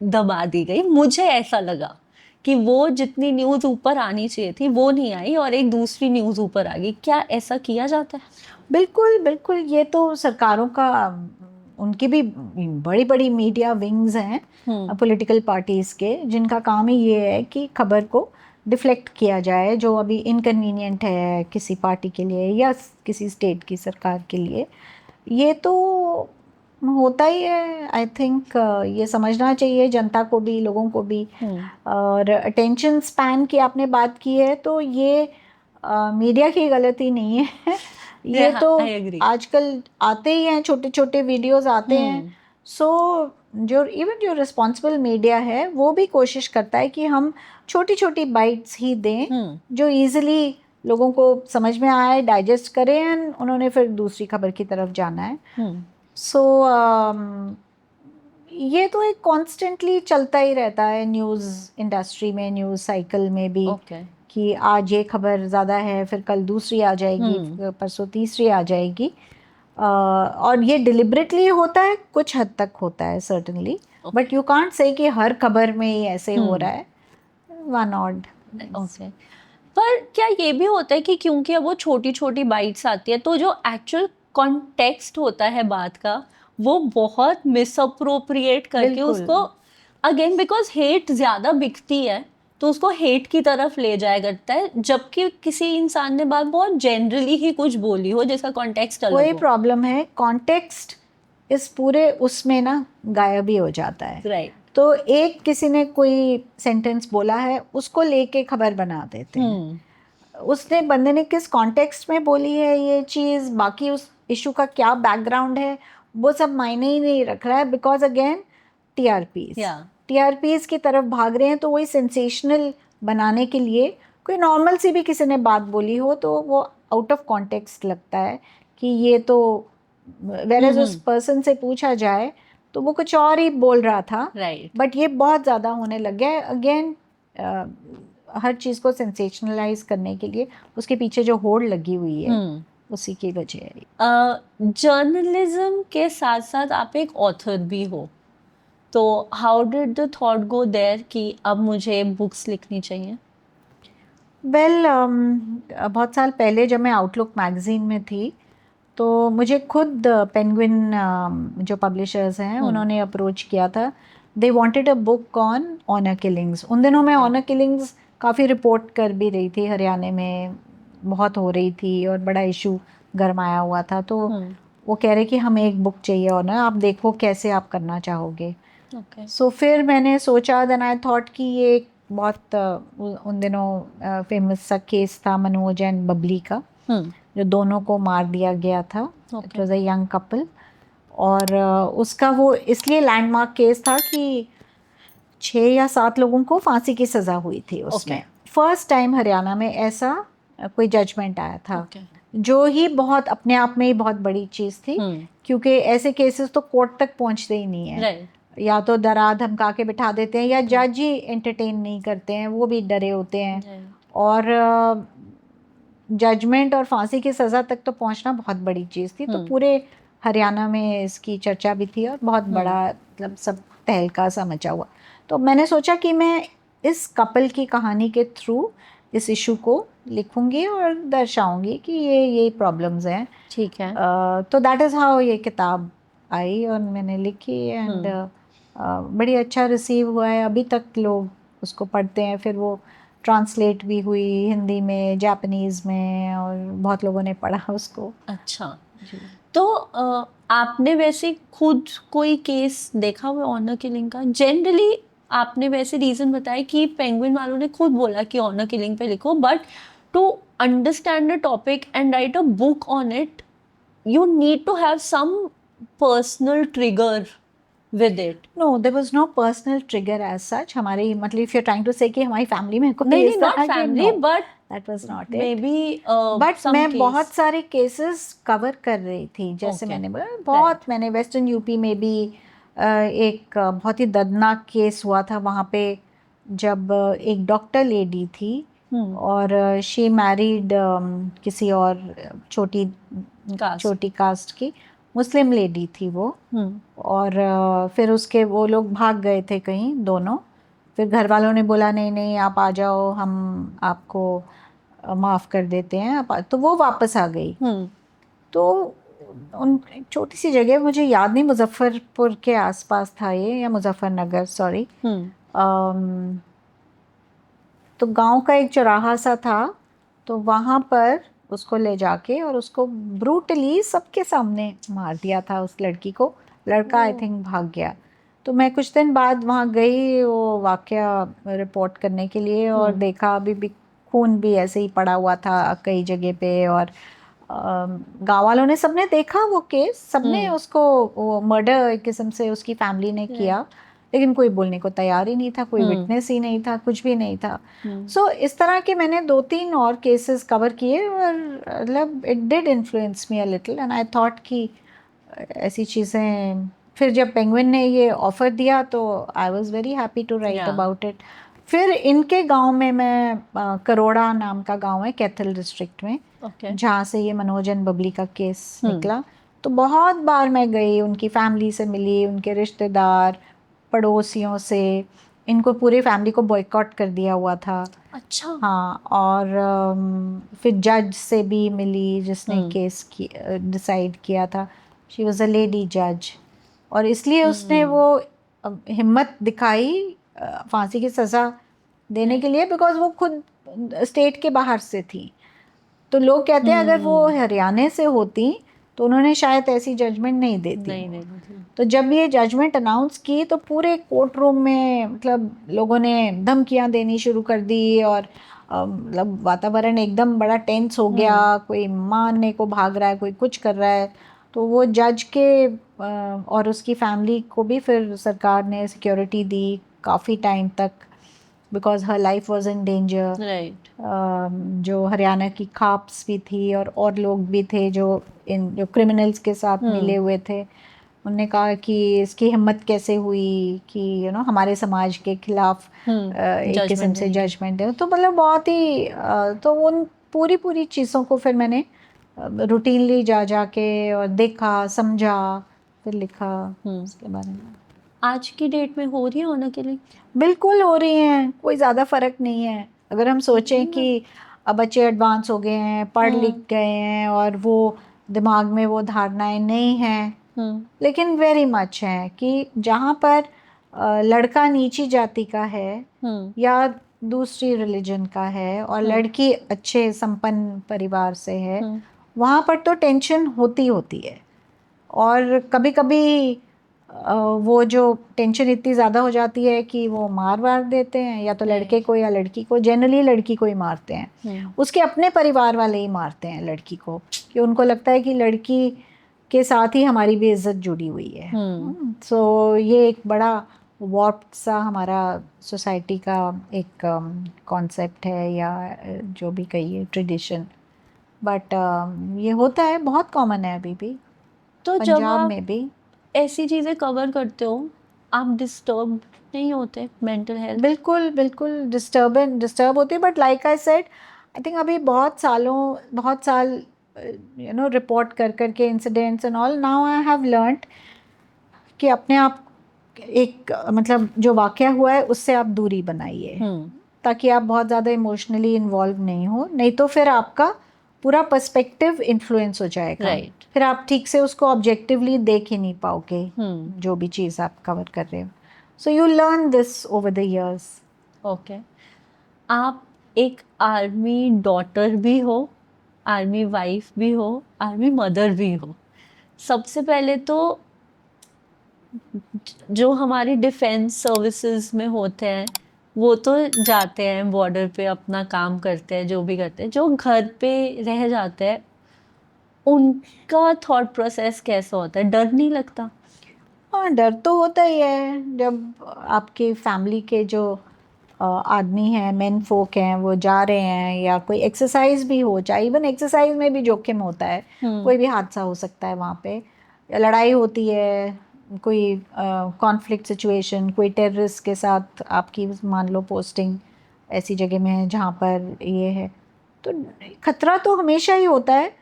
दबा दी गई। मुझे ऐसा लगा कि वो जितनी न्यूज़ ऊपर आनी चाहिए थी वो नहीं आई, और एक दूसरी न्यूज़ ऊपर आ गई। क्या ऐसा किया जाता है? बिल्कुल बिल्कुल, ये तो सरकारों का, उनकी भी बड़ी बड़ी मीडिया विंग्स हैं पॉलिटिकल पार्टीज़ के, जिनका काम ही ये है कि खबर को डिफ्लेक्ट किया जाए, जो अभी इनकन्वीनियंट है किसी पार्टी के लिए या किसी स्टेट की सरकार के लिए। ये तो होता ही है। आई थिंक ये समझना चाहिए जनता को भी, लोगों को भी। और अटेंशन स्पैन की आपने बात की है, तो ये मीडिया की गलती नहीं है ये Yeah, तो I agree. आजकल आते ही हैं, छोटे छोटे वीडियोस आते हैं। सो जो रिस्पॉन्सिबल मीडिया है वो भी कोशिश करता है कि हम छोटी छोटी बाइट्स ही दें जो इजीली लोगों को समझ में आए, डाइजेस्ट करें, एंड उन्होंने फिर दूसरी खबर की तरफ जाना है। सो ये तो एक कॉन्स्टेंटली चलता ही रहता है न्यूज़ इंडस्ट्री में, न्यूज़ साइकिल में भी। कि आज ये खबर ज़्यादा है, फिर कल दूसरी आ जाएगी, परसों तीसरी आ जाएगी। और ये डिलिबरेटली होता है, कुछ हद तक होता है certainly, but you can't say कि हर खबर में ही ऐसे हो रहा है, वन ऑड। ओके, पर क्या ये भी होता है कि क्योंकि अब वो छोटी छोटी बाइट्स आती है तो जो एक्चुअल कॉन्टेक्स्ट होता है बात का वो बहुत मिसअप्रोप्रिएट करके उसको अगेन, बिकॉज हेट ज़्यादा बिकती है तो उसको हेट की तरफ ले जाया करता है, जबकि किसी इंसान ने बात बहुत जनरली ही कुछ बोली हो जिसका कॉन्टेक्स्ट अलग हो। वही प्रॉब्लम है, कॉन्टेक्स्ट इस पूरे उसमें ना गायब ही हो जाता है। राइट। तो एक किसी ने कोई सेंटेंस बोला है उसको लेके खबर बना देते हैं। उसने बंदे ने किस कॉन्टेक्स्ट में बोली है ये चीज़, बाकी उस इशू का क्या बैकग्राउंड है, वो सब मायने ही नहीं रख रहा है, बिकॉज अगेन टीआरपीज की तरफ भाग रहे हैं। तो वही सेंसेशनल बनाने के लिए कोई नॉर्मल सी भी किसी ने बात बोली हो तो वो आउट ऑफ कॉन्टेक्स्ट लगता है कि ये तो, वेरेज उस पर्सन से पूछा जाए तो वो कुछ और ही बोल रहा था। बट ये बहुत ज़्यादा होने लग गया है अगेन। हर चीज़ को सेंसेशनलाइज करने के लिए उसके पीछे जो होड़ लगी हुई है उसी की वजह है। जर्नलिज्म के साथ साथ आप एक ऑथर भी हो, तो how did the thought go there कि अब मुझे बुक्स लिखनी चाहिए? वेल, बहुत साल पहले जब मैं आउटलुक मैगज़ीन में थी तो मुझे खुद पेंगुइन जो पब्लिशर्स हैं उन्होंने अप्रोच किया था। They wanted a book on honour killings. उन दिनों मैं ऑनर किलिंग्स काफ़ी रिपोर्ट कर भी रही थी, हरियाणा में बहुत हो रही थी और बड़ा इशू गरमाया हुआ था। तो वो कह रहे कि हमें एक बुक चाहिए ऑनर, आप देखो कैसे आप करना चाहोगे। सो फिर मैंने सोचा, देन आई थॉट कि ये एक बहुत उन दिनों फेमस सा केस था मनोज एंड बबली का, जो दोनों को मार दिया गया था। It was a young couple, और उसका वो इसलिए लैंडमार्क केस था कि 6 या 7 लोगों को फांसी की सज़ा हुई थी उसमें। फर्स्ट टाइम हरियाणा में ऐसा कोई जजमेंट आया था, जो ही बहुत अपने आप में ही बहुत बड़ी चीज़ थी, क्योंकि ऐसे केसेस तो कोर्ट तक पहुंचते ही नहीं है। या तो डरा धमका के बिठा देते हैं, या जज ही एंटरटेन नहीं करते हैं, वो भी डरे होते हैं। और जजमेंट और फांसी की सज़ा तक तो पहुंचना बहुत बड़ी चीज़ थी। तो पूरे हरियाणा में इसकी चर्चा भी थी और बहुत बड़ा मतलब सब तहलका सा मचा हुआ। तो मैंने सोचा कि मैं इस कपल की कहानी के थ्रू इस इशू को लिखूंगी और दर्शाऊंगी कि ये प्रॉब्लम्स हैं। ठीक है। तो दैट इज़ हाउ ये किताब आई और मैंने लिखी, एंड बड़ी अच्छा रिसीव हुआ है। अभी तक लोग उसको पढ़ते हैं, फिर वो ट्रांसलेट भी हुई हिंदी में, जापानीज़ में, और बहुत लोगों ने पढ़ा उसको। अच्छा जी। तो आपने वैसे खुद कोई केस देखा हुआ ऑनर किलिंग का? जनरली आपने वैसे रीज़न बताया कि पेंगुइन वालों ने खुद बोला कि ऑनर किलिंग पे लिखो, but to understand the topic and write a book on it you need to have some personal trigger with it. No, there was no personal trigger as such. हमारी मतलब if you're trying to say कि हमारी family में कोई नहीं, not family, no, but that was not it. Maybe but मैं बहुत सारे केसेस कवर कर रही थी, जैसे मैंने बोला बहुत, मैंने वेस्टर्न यूपी में भी एक बहुत ही दर्दनाक केस हुआ था वहाँ पे, जब एक डॉक्टर लेडी थी और शी मैरिड किसी और छोटी कास्ट की मुस्लिम लेडी थी वो। और फिर उसके वो लोग भाग गए थे कहीं दोनों। फिर घर वालों ने बोला नहीं नहीं आप आ जाओ, हम आपको माफ़ कर देते हैं आप, तो वो वापस आ गई। तो उन छोटी सी जगह, मुझे याद नहीं मुजफ्फरपुर के आसपास था ये, या मुजफ्फरनगर, सॉरी। तो गांव का एक चौराहा सा था, तो वहाँ पर उसको ले जाके और उसको ब्रूटली सबके सामने मार दिया था उस लड़की को। लड़का आई थिंक भाग गया। तो मैं कुछ दिन बाद वहाँ गई वो वाकया रिपोर्ट करने के लिए, और देखा अभी भी खून भी ऐसे ही पड़ा हुआ था कई जगह पे, और गाँव वालों ने सबने देखा वो केस, सबने उसको वो मर्डर एक किस्म से उसकी फैमिली ने किया, लेकिन कोई बोलने को तैयार ही नहीं था, कोई विटनेस ही नहीं था, कुछ भी नहीं था। सो इस तरह के मैंने 2-3 और केसेस कवर किए, और मतलब it did influence me a little, and I thought कि ऐसी चीज़ें, फिर जब पेंगुइन ने ये ऑफ़र दिया तो I was very happy to write about it. फिर इनके गांव में मैं करोड़ा नाम का गांव है कैथल डिस्ट्रिक्ट में, जहाँ से ये मनोज एंड बबली का केस निकला, तो बहुत बार मैं गई, उनकी फैमिली से मिली, उनके रिश्तेदार, पड़ोसियों से। इनको पूरी फैमिली को बॉयकॉट कर दिया हुआ था। अच्छा। हाँ, और फिर जज से भी मिली जिसने केस डिसाइड किया था। शी वॉज अ लेडी जज, और इसलिए उसने वो हिम्मत दिखाई फांसी की सज़ा देने के लिए, बिकॉज वो खुद स्टेट के बाहर से थी। तो लोग कहते हैं अगर वो हरियाणा से होती तो उन्होंने शायद ऐसी जजमेंट नहीं देती। नहीं। तो जब ये जजमेंट अनाउंस की तो पूरे कोर्ट रूम में मतलब लोगों ने धमकियां देनी शुरू कर दी, और मतलब वातावरण एकदम बड़ा टेंस हो गया, कोई मारने को भाग रहा है, कोई कुछ कर रहा है। तो वो जज के और उसकी फैमिली को भी फिर सरकार ने सिक्योरिटी दी काफ़ी टाइम तक, because her life was in danger. Right. जो हरियाणा की खाप्स भी थी और लोग भी थे जो क्रिमिनल्स के साथ मिले हुए थे। उन्होंने कहा कि इसकी हिम्मत कैसे हुई कि हमारे समाज के खिलाफ एक किस्म से जजमेंट है। तो मतलब बहुत ही तो उन पूरी चीज़ों को फिर मैंने रूटीनली जा के और देखा, समझा, फिर लिखा उसके बारे में। आज की डेट में हो रही है होने के लिए? बिल्कुल हो रही हैं, कोई ज़्यादा फ़र्क नहीं है। अगर हम सोचें कि अब बच्चे एडवांस हो गए हैं, पढ़ लिख गए हैं, और वो दिमाग में वो धारणाएं नहीं हैं, लेकिन वेरी मच है कि जहाँ पर लड़का नीची जाति का है या दूसरी रिलीजन का है और लड़की अच्छे संपन्न परिवार से है, वहाँ पर तो टेंशन होती है। और कभी कभी वो जो टेंशन इतनी ज़्यादा हो जाती है कि वो मार देते हैं, या तो लड़के को या लड़की को, जनरली लड़की को ही मारते हैं। उसके अपने परिवार वाले ही मारते हैं लड़की को, कि उनको लगता है कि लड़की के साथ ही हमारी भी इज्जत जुड़ी हुई है। सो ये एक बड़ा वॉर्प्ड सा हमारा सोसाइटी का एक कॉन्सेप्ट है, या जो भी कहिए ट्रेडिशन, बट ये होता है, बहुत कॉमन है अभी भी। तो पंजाब में भी ऐसी चीज़ें कवर करते हो, आप डिस्टर्ब नहीं होते मेंटल हेल्थ? बिल्कुल डिस्टर्ब होती है, but like I said, I think अभी बहुत साल रिपोर्ट कर के incidents and all, now I have learned कि अपने आप एक मतलब जो वाक़या हुआ है उससे आप दूरी बनाइए, ताकि आप बहुत ज़्यादा इमोशनली इन्वॉल्व नहीं हो, नहीं तो फिर आपका पूरा पर्सपेक्टिव इन्फ्लुएंस हो जाएगा। राइट। फिर आप ठीक से उसको ऑब्जेक्टिवली देख ही नहीं पाओगे जो भी चीज़ आप कवर कर रहे हो। So you learn this over the years. Okay. आप एक आर्मी डॉटर भी हो, आर्मी वाइफ भी हो, आर्मी मदर भी हो। सबसे पहले तो जो हमारी डिफेंस सर्विसेज में होते हैं वो तो जाते हैं बॉर्डर पे, अपना काम करते हैं, जो भी करते हैं। जो घर पे रह जाते हैं उनका थॉट प्रोसेस कैसा होता है? डर नहीं लगता? हाँ, डर तो होता ही है। जब आपकी फैमिली के जो आदमी हैं, मेन फोक हैं, वो जा रहे हैं, या कोई एक्सरसाइज भी हो, चाहे इवन एक्सरसाइज में भी जोखिम होता है, कोई भी हादसा हो सकता है वहाँ पे, या लड़ाई होती है, कोई कॉन्फ्लिक्ट सिचुएशन, कोई टेररिस्ट के साथ आपकी मान लो पोस्टिंग ऐसी जगह में है जहाँ पर ये है, तो खतरा तो हमेशा ही होता है।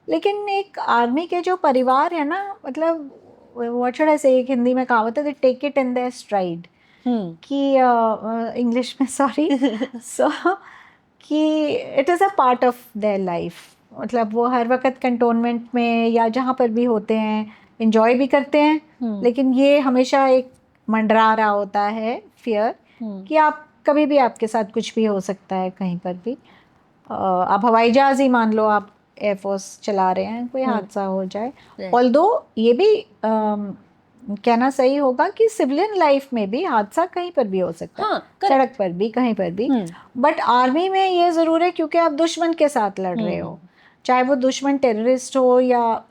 लेकिन एक आर्मी के जो परिवार है ना, मतलब व्हाट शुड आई से, एक हिंदी में कहावत है, they take it in their stride, कि इंग्लिश में सॉरी सो कि it is a part of their life. मतलब वो हर वक्त कंटोनमेंट में या जहाँ पर भी होते हैं इंजॉय भी करते हैं, लेकिन ये हमेशा एक मंडरा रहा होता है फियर कि आप कभी भी आपके साथ कुछ भी हो सकता है कहीं पर भी। आप हवाई जहाज़ ही मान लो, आप एयरफोर्स चला रहे हैं, कोई हादसा हो जाए। ऑल्दो ये भी कहना सही होगा कि सिविलियन लाइफ में भी हादसा कहीं पर भी हो सकता है, हाँ, सड़क पर भी, कहीं पर भी। बट आर्मी में ये ज़रूर है क्योंकि आप दुश्मन के साथ लड़ रहे हो, चाहे वो दुश्मन टेररिस्ट हो या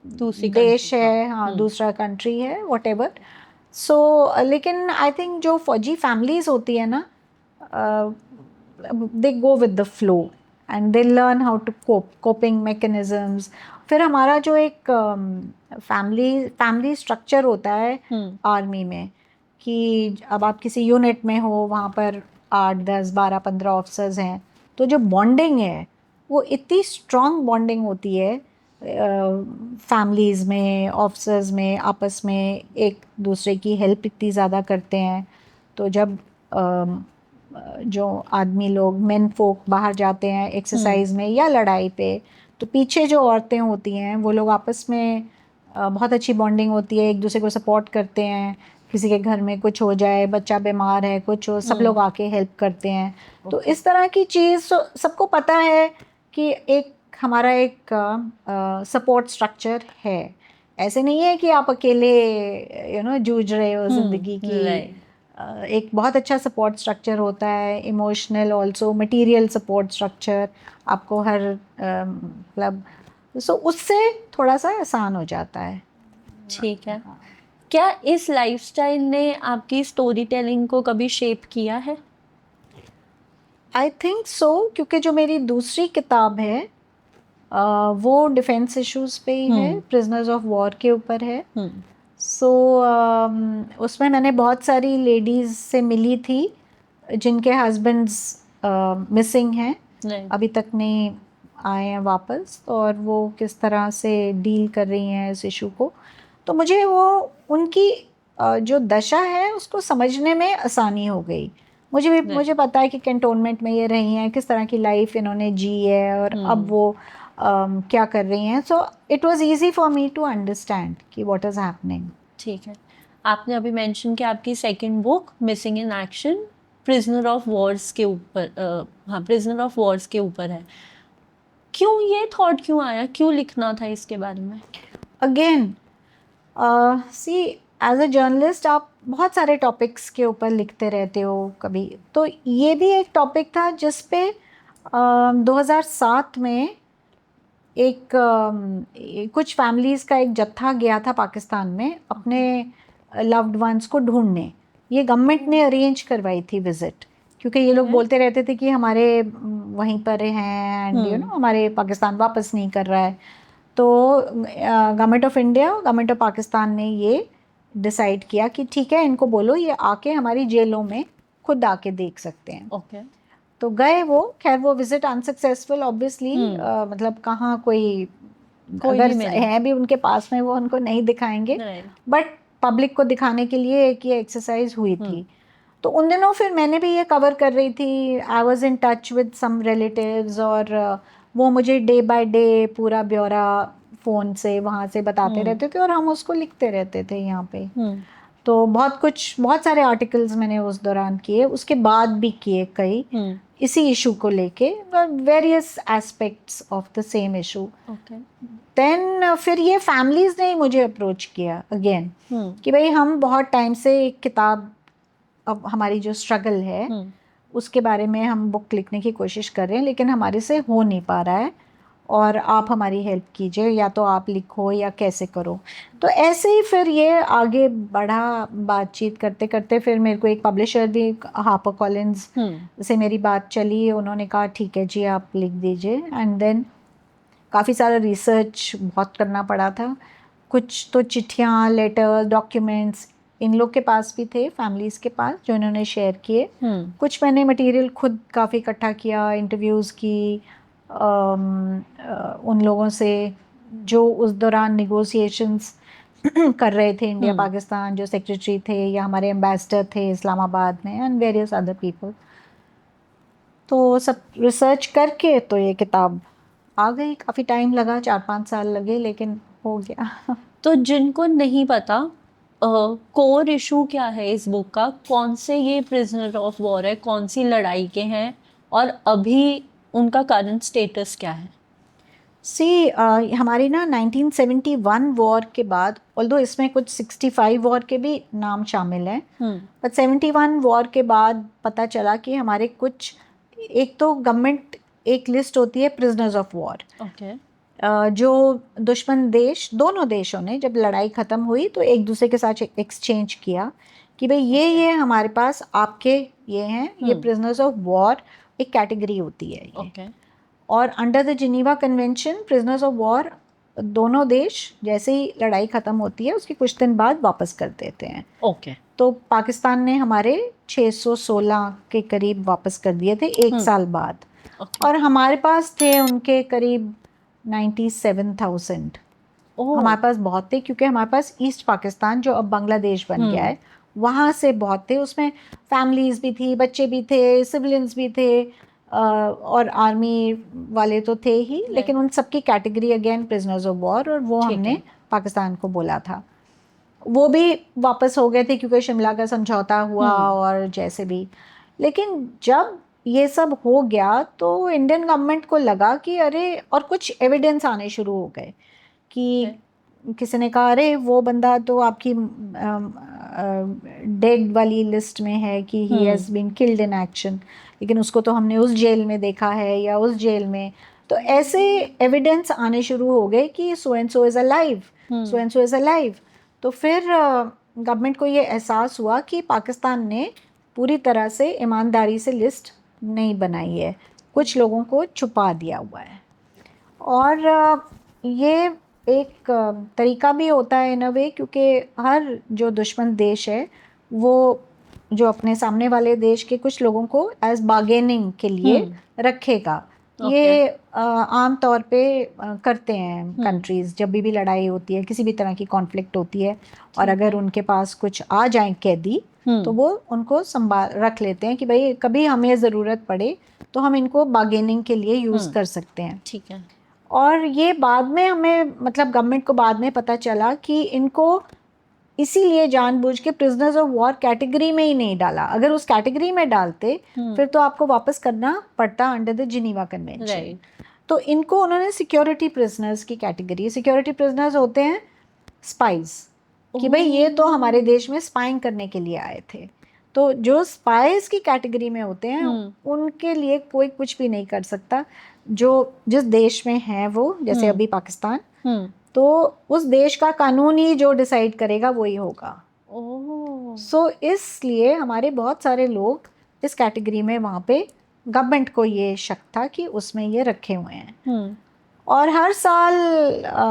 दूसरी देश है, हाँ दूसरा कंट्री है, व्हाटएवर। सो लेकिन आई थिंक जो फौजी फैमिलीज होती है ना, they go with the flow and they learn how to coping mechanisms. फिर हमारा जो एक फैमिली स्ट्रक्चर होता है आर्मी में, कि अब आप किसी यूनिट में हो, वहाँ पर 8 10 12 15 ऑफिसर्स हैं, तो जो बॉन्डिंग है वो इतनी स्ट्रॉन्ग बॉन्डिंग होती है फैमिलीज़ में, ऑफिसर्स में, आपस में एक दूसरे की हेल्प इतनी ज़्यादा करते हैं। तो जब जो आदमी लोग, मेन फोक बाहर जाते हैं एक्सरसाइज में या लड़ाई पे, तो पीछे जो औरतें होती हैं वो लोग आपस में बहुत अच्छी बॉन्डिंग होती है, एक दूसरे को सपोर्ट करते हैं। किसी के घर में कुछ हो जाए, बच्चा बीमार है, कुछ हो, सब लोग आके हेल्प करते हैं। तो इस तरह की चीज़ सबको पता है कि एक हमारा एक सपोर्ट स्ट्रक्चर है। ऐसे नहीं है कि आप अकेले जूझ रहे हो ज़िंदगी की। एक बहुत अच्छा सपोर्ट स्ट्रक्चर होता है, emotional also, material support structure आपको हर मतलब, सो उससे थोड़ा सा आसान हो जाता है। ठीक है। क्या इस लाइफस्टाइल ने आपकी स्टोरी टेलिंग को कभी शेप किया है? आई थिंक सो, क्योंकि जो मेरी दूसरी किताब है वो डिफेंस इश्यूज पे ही है, प्रिजनर्स ऑफ वॉर के ऊपर है। सो उसमें मैंने बहुत सारी लेडीज़ से मिली थी जिनके हस्बैंड्स मिसिंग हैं, अभी तक नहीं आए हैं वापस, और वो किस तरह से डील कर रही हैं इस इशू को। तो मुझे वो उनकी जो दशा है उसको समझने में आसानी हो गई। मुझे पता है कि कैंटोनमेंट में ये रही हैं, किस तरह की लाइफ इन्होंने जी है, और अब वो क्या कर रही हैं। So it was easy for me to understand कि व्हाट इज़ हैपनिंग। ठीक है। आपने अभी मेंशन कि आपकी second book missing in action prisoner of wars के ऊपर, हाँ, प्रिजनर ऑफ वॉर्स के ऊपर है। क्यों ये थॉट क्यों आया, क्यों लिखना था इसके बारे में? Again see, as a journalist आप बहुत सारे टॉपिक्स के ऊपर लिखते रहते हो कभी, तो ये भी एक टॉपिक था जिस पे 2007 में एक कुछ फैमिलीज़ का एक जत्था गया था पाकिस्तान में अपने लव्ड वंस को ढूंढने। ये गवर्नमेंट ने अरेंज करवाई थी विज़िट, क्योंकि ये लोग बोलते रहते थे कि हमारे वहीं पर हैं एंड हमारे पाकिस्तान वापस नहीं कर रहा है। तो government of India, government of Pakistan ने ये डिसाइड किया कि ठीक है, इनको बोलो ये आके हमारी जेलों में खुद आके देख सकते हैं। ओके। तो गए वो, खैर वो विजिट अनसक्सेसफुल ऑब्वियसली, मतलब कहाँ कोई अगर है भी उनके पास में वो उनको नहीं दिखाएंगे, बट पब्लिक को दिखाने के लिए एक ये एक्सरसाइज हुई थी। तो उन दिनों फिर मैंने भी ये कवर कर रही थी, I was in touch with some relatives, और वो मुझे डे बाय डे पूरा ब्यौरा फ़ोन से वहाँ से बताते रहते थे, और हम उसको लिखते रहते थे यहाँ पे। तो बहुत सारे आर्टिकल्स मैंने उस दौरान किए, उसके बाद भी किए कई इसी इशू को लेके, various aspects of the same issue. Then फिर ये फैमिलीज ने मुझे अप्रोच किया अगेन कि भाई हम बहुत टाइम से एक किताब, अब हमारी जो स्ट्रगल है उसके बारे में हम बुक लिखने की कोशिश कर रहे हैं, लेकिन हमारे से हो नहीं पा रहा है, और आप हमारी हेल्प कीजिए, या तो आप लिखो या कैसे करो। तो ऐसे ही फिर ये आगे बढ़ा, बातचीत करते करते फिर मेरे को एक पब्लिशर भी, हार्पर कॉलिंस से मेरी बात चली, उन्होंने कहा ठीक है जी आप लिख दीजिए। एंड देन काफ़ी सारा रिसर्च बहुत करना पड़ा था, कुछ तो चिट्ठियाँ, लेटर्स, डॉक्यूमेंट्स इन लोग के पास भी थे, फैमिलीज़ के पास, जो इन्होंने शेयर किए। कुछ मैंने मटेरियल खुद काफ़ी इकट्ठा किया, इंटरव्यूज़ की उन लोगों से जो उस दौरान निगोशिएशंस कर रहे थे, इंडिया पाकिस्तान जो सेक्रेटरी थे या हमारे एम्बेसडर थे इस्लामाबाद में, एंड वेरियस अदर पीपल। तो सब रिसर्च करके तो ये किताब आ गई। काफ़ी टाइम लगा, 4-5 साल लगे, लेकिन हो गया। तो जिनको नहीं पता कोर इशू क्या है इस बुक का, कौन से ये प्रिजनर ऑफ वॉर है, कौन सी लड़ाई के हैं, और अभी उनका करंट स्टेटस क्या है? हमारी ना 1971 वॉर के बाद, ऑल्दो इसमें कुछ 65 वॉर के भी नाम शामिल हैं, बट 71 वॉर के बाद पता चला कि हमारे कुछ, एक तो गवर्नमेंट एक लिस्ट होती है प्रिजनर्स ऑफ वॉर, जो दुश्मन देश, दोनों देशों ने जब लड़ाई ख़त्म हुई तो एक दूसरे के साथ एक्सचेंज किया कि भाई ये हमारे पास आपके ये हैं, ये प्रिजनर्स ऑफ वॉर एक कैटेगरी होती है ये। और under the Geneva convention prisoners of war दोनों देश जैसे ही लड़ाई ख़त्म होती है उसके कुछ दिन बाद वापस कर देते हैं। तो पाकिस्तान ने हमारे 616 के करीब वापस कर दिए थे एक साल बाद, और हमारे पास थे उनके करीब 97,000। हमारे पास बहुत थे क्योंकि हमारे पास ईस्ट पाकिस्तान जो अब बांग्लादेश बन गया है वहाँ से बहुत थे, उसमें फैमिलीज भी थी, बच्चे भी थे, सिविलियंस भी थे, और आर्मी वाले तो थे ही, लेकिन उन सबकी category again prisoners of war, और वो हमने पाकिस्तान को बोला था। वो भी वापस हो गए थे क्योंकि शिमला का समझौता हुआ और जैसे भी। लेकिन जब ये सब हो गया तो इंडियन गवर्नमेंट को लगा कि अरे, और कुछ एविडेंस आने शुरू हो गए कि किसी ने कहा अरे वो बंदा तो आपकी डेड वाली लिस्ट में है कि he has been killed in action, लेकिन उसको तो हमने उस जेल में देखा है या उस जेल में। तो ऐसे एविडेंस आने शुरू हो गए कि so and so is alive, so and so is alive. तो फिर गवर्नमेंट को ये एहसास हुआ कि पाकिस्तान ने पूरी तरह से ईमानदारी से लिस्ट नहीं बनाई है, कुछ लोगों को छुपा दिया हुआ है। और ये एक तरीका भी होता है इन अ वे, क्योंकि हर जो दुश्मन देश है वो जो अपने सामने वाले देश के कुछ लोगों को एज बार्गेनिंग के लिए रखेगा। ये आम तौर पे करते हैं कंट्रीज़, जब भी लड़ाई होती है, किसी भी तरह की कॉन्फ्लिक्ट होती है, और अगर उनके पास कुछ आ जाए कैदी तो वो उनको संभाल रख लेते हैं कि भाई कभी हमें ज़रूरत पड़े तो हम इनको बार्गेनिंग के लिए यूज़ कर सकते हैं। ठीक है। और ये बाद में हमें, मतलब गवर्नमेंट को बाद में पता चला कि इनको इसीलिए जानबूझ के प्रिजनर्स ऑफ वॉर कैटेगरी में ही नहीं डाला। अगर उस कैटेगरी में डालते फिर तो आपको वापस करना पड़ता अंडर द जिनीवा कन्वेंशन। तो इनको उन्होंने सिक्योरिटी प्रिजनर्स की कैटेगरी, सिक्योरिटी प्रिजनर्स होते हैं स्पाइज, कि भाई ये तो हमारे देश में स्पाइंग करने के लिए आए थे। तो जो स्पाइज की कैटेगरी में होते हैं उनके लिए कोई कुछ भी नहीं कर सकता, जो जिस देश में है वो, जैसे अभी पाकिस्तान, तो उस देश का कानून ही जो डिसाइड करेगा वही होगा। सो इसलिए हमारे बहुत सारे लोग इस कैटेगरी में, वहाँ पे गवर्नमेंट को ये शक था कि उसमें ये रखे हुए हैं। और हर साल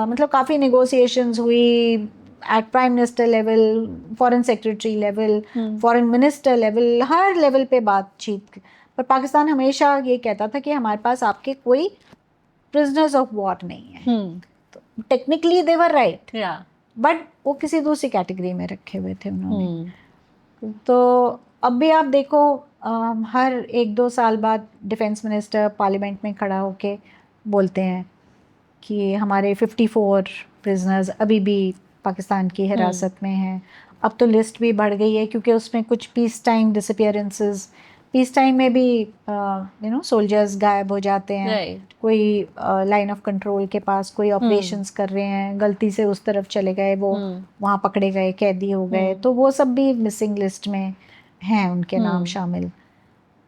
मतलब काफ़ी नेगोशिएशंस हुई at prime minister level, foreign secretary level, foreign minister level, हर लेवल पे बातचीत। पर पाकिस्तान हमेशा ये कहता था कि हमारे पास आपके कोई प्रिजनर्स ऑफ वॉर नहीं है। तो technically they were right, but वो किसी दूसरी कैटेगरी में रखे हुए थे उन्होंने। तो अब भी आप देखो हर 1-2 साल बाद डिफेंस मिनिस्टर पार्लियामेंट में खड़ा होके बोलते हैं कि हमारे 54 प्रिजनर्स अभी भी पाकिस्तान की हिरासत में हैं। अब तो लिस्ट भी बढ़ गई है क्योंकि उसमें कुछ peace time disappearances, peace time में भी सोल्जर्स गायब हो जाते हैं, कोई लाइन ऑफ कंट्रोल के पास कोई ऑपरेशंस कर रहे हैं, गलती से उस तरफ चले गए, वो वहाँ पकड़े गए, कैदी हो गए, तो वो सब भी मिसिंग लिस्ट में हैं, उनके नाम शामिल।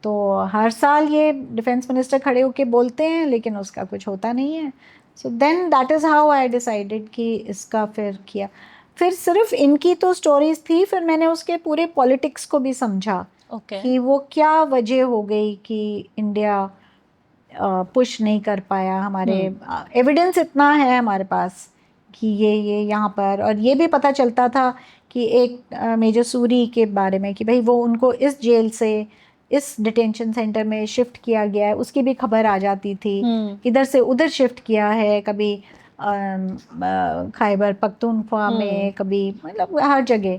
तो हर साल ये डिफेंस मिनिस्टर खड़े होके बोलते हैं लेकिन उसका कुछ होता नहीं है। So then that is how I decided कि इसका फिर किया। फिर सिर्फ इनकी तो स्टोरीज थी, फिर मैंने उसके पूरे पॉलिटिक्स को भी समझा कि वो क्या वजह हो गई कि इंडिया पुश नहीं कर पाया। हमारे एविडेंस इतना है हमारे पास कि ये यहाँ पर, और ये भी पता चलता था कि एक मेजर सूरी के बारे में कि भाई वो उनको इस जेल से इस डिटेंशन सेंटर में शिफ्ट किया गया है, उसकी भी खबर आ जाती थी। इधर से उधर शिफ्ट किया है, कभी खैबर पख्तूनख्वा में, कभी मतलब हर जगह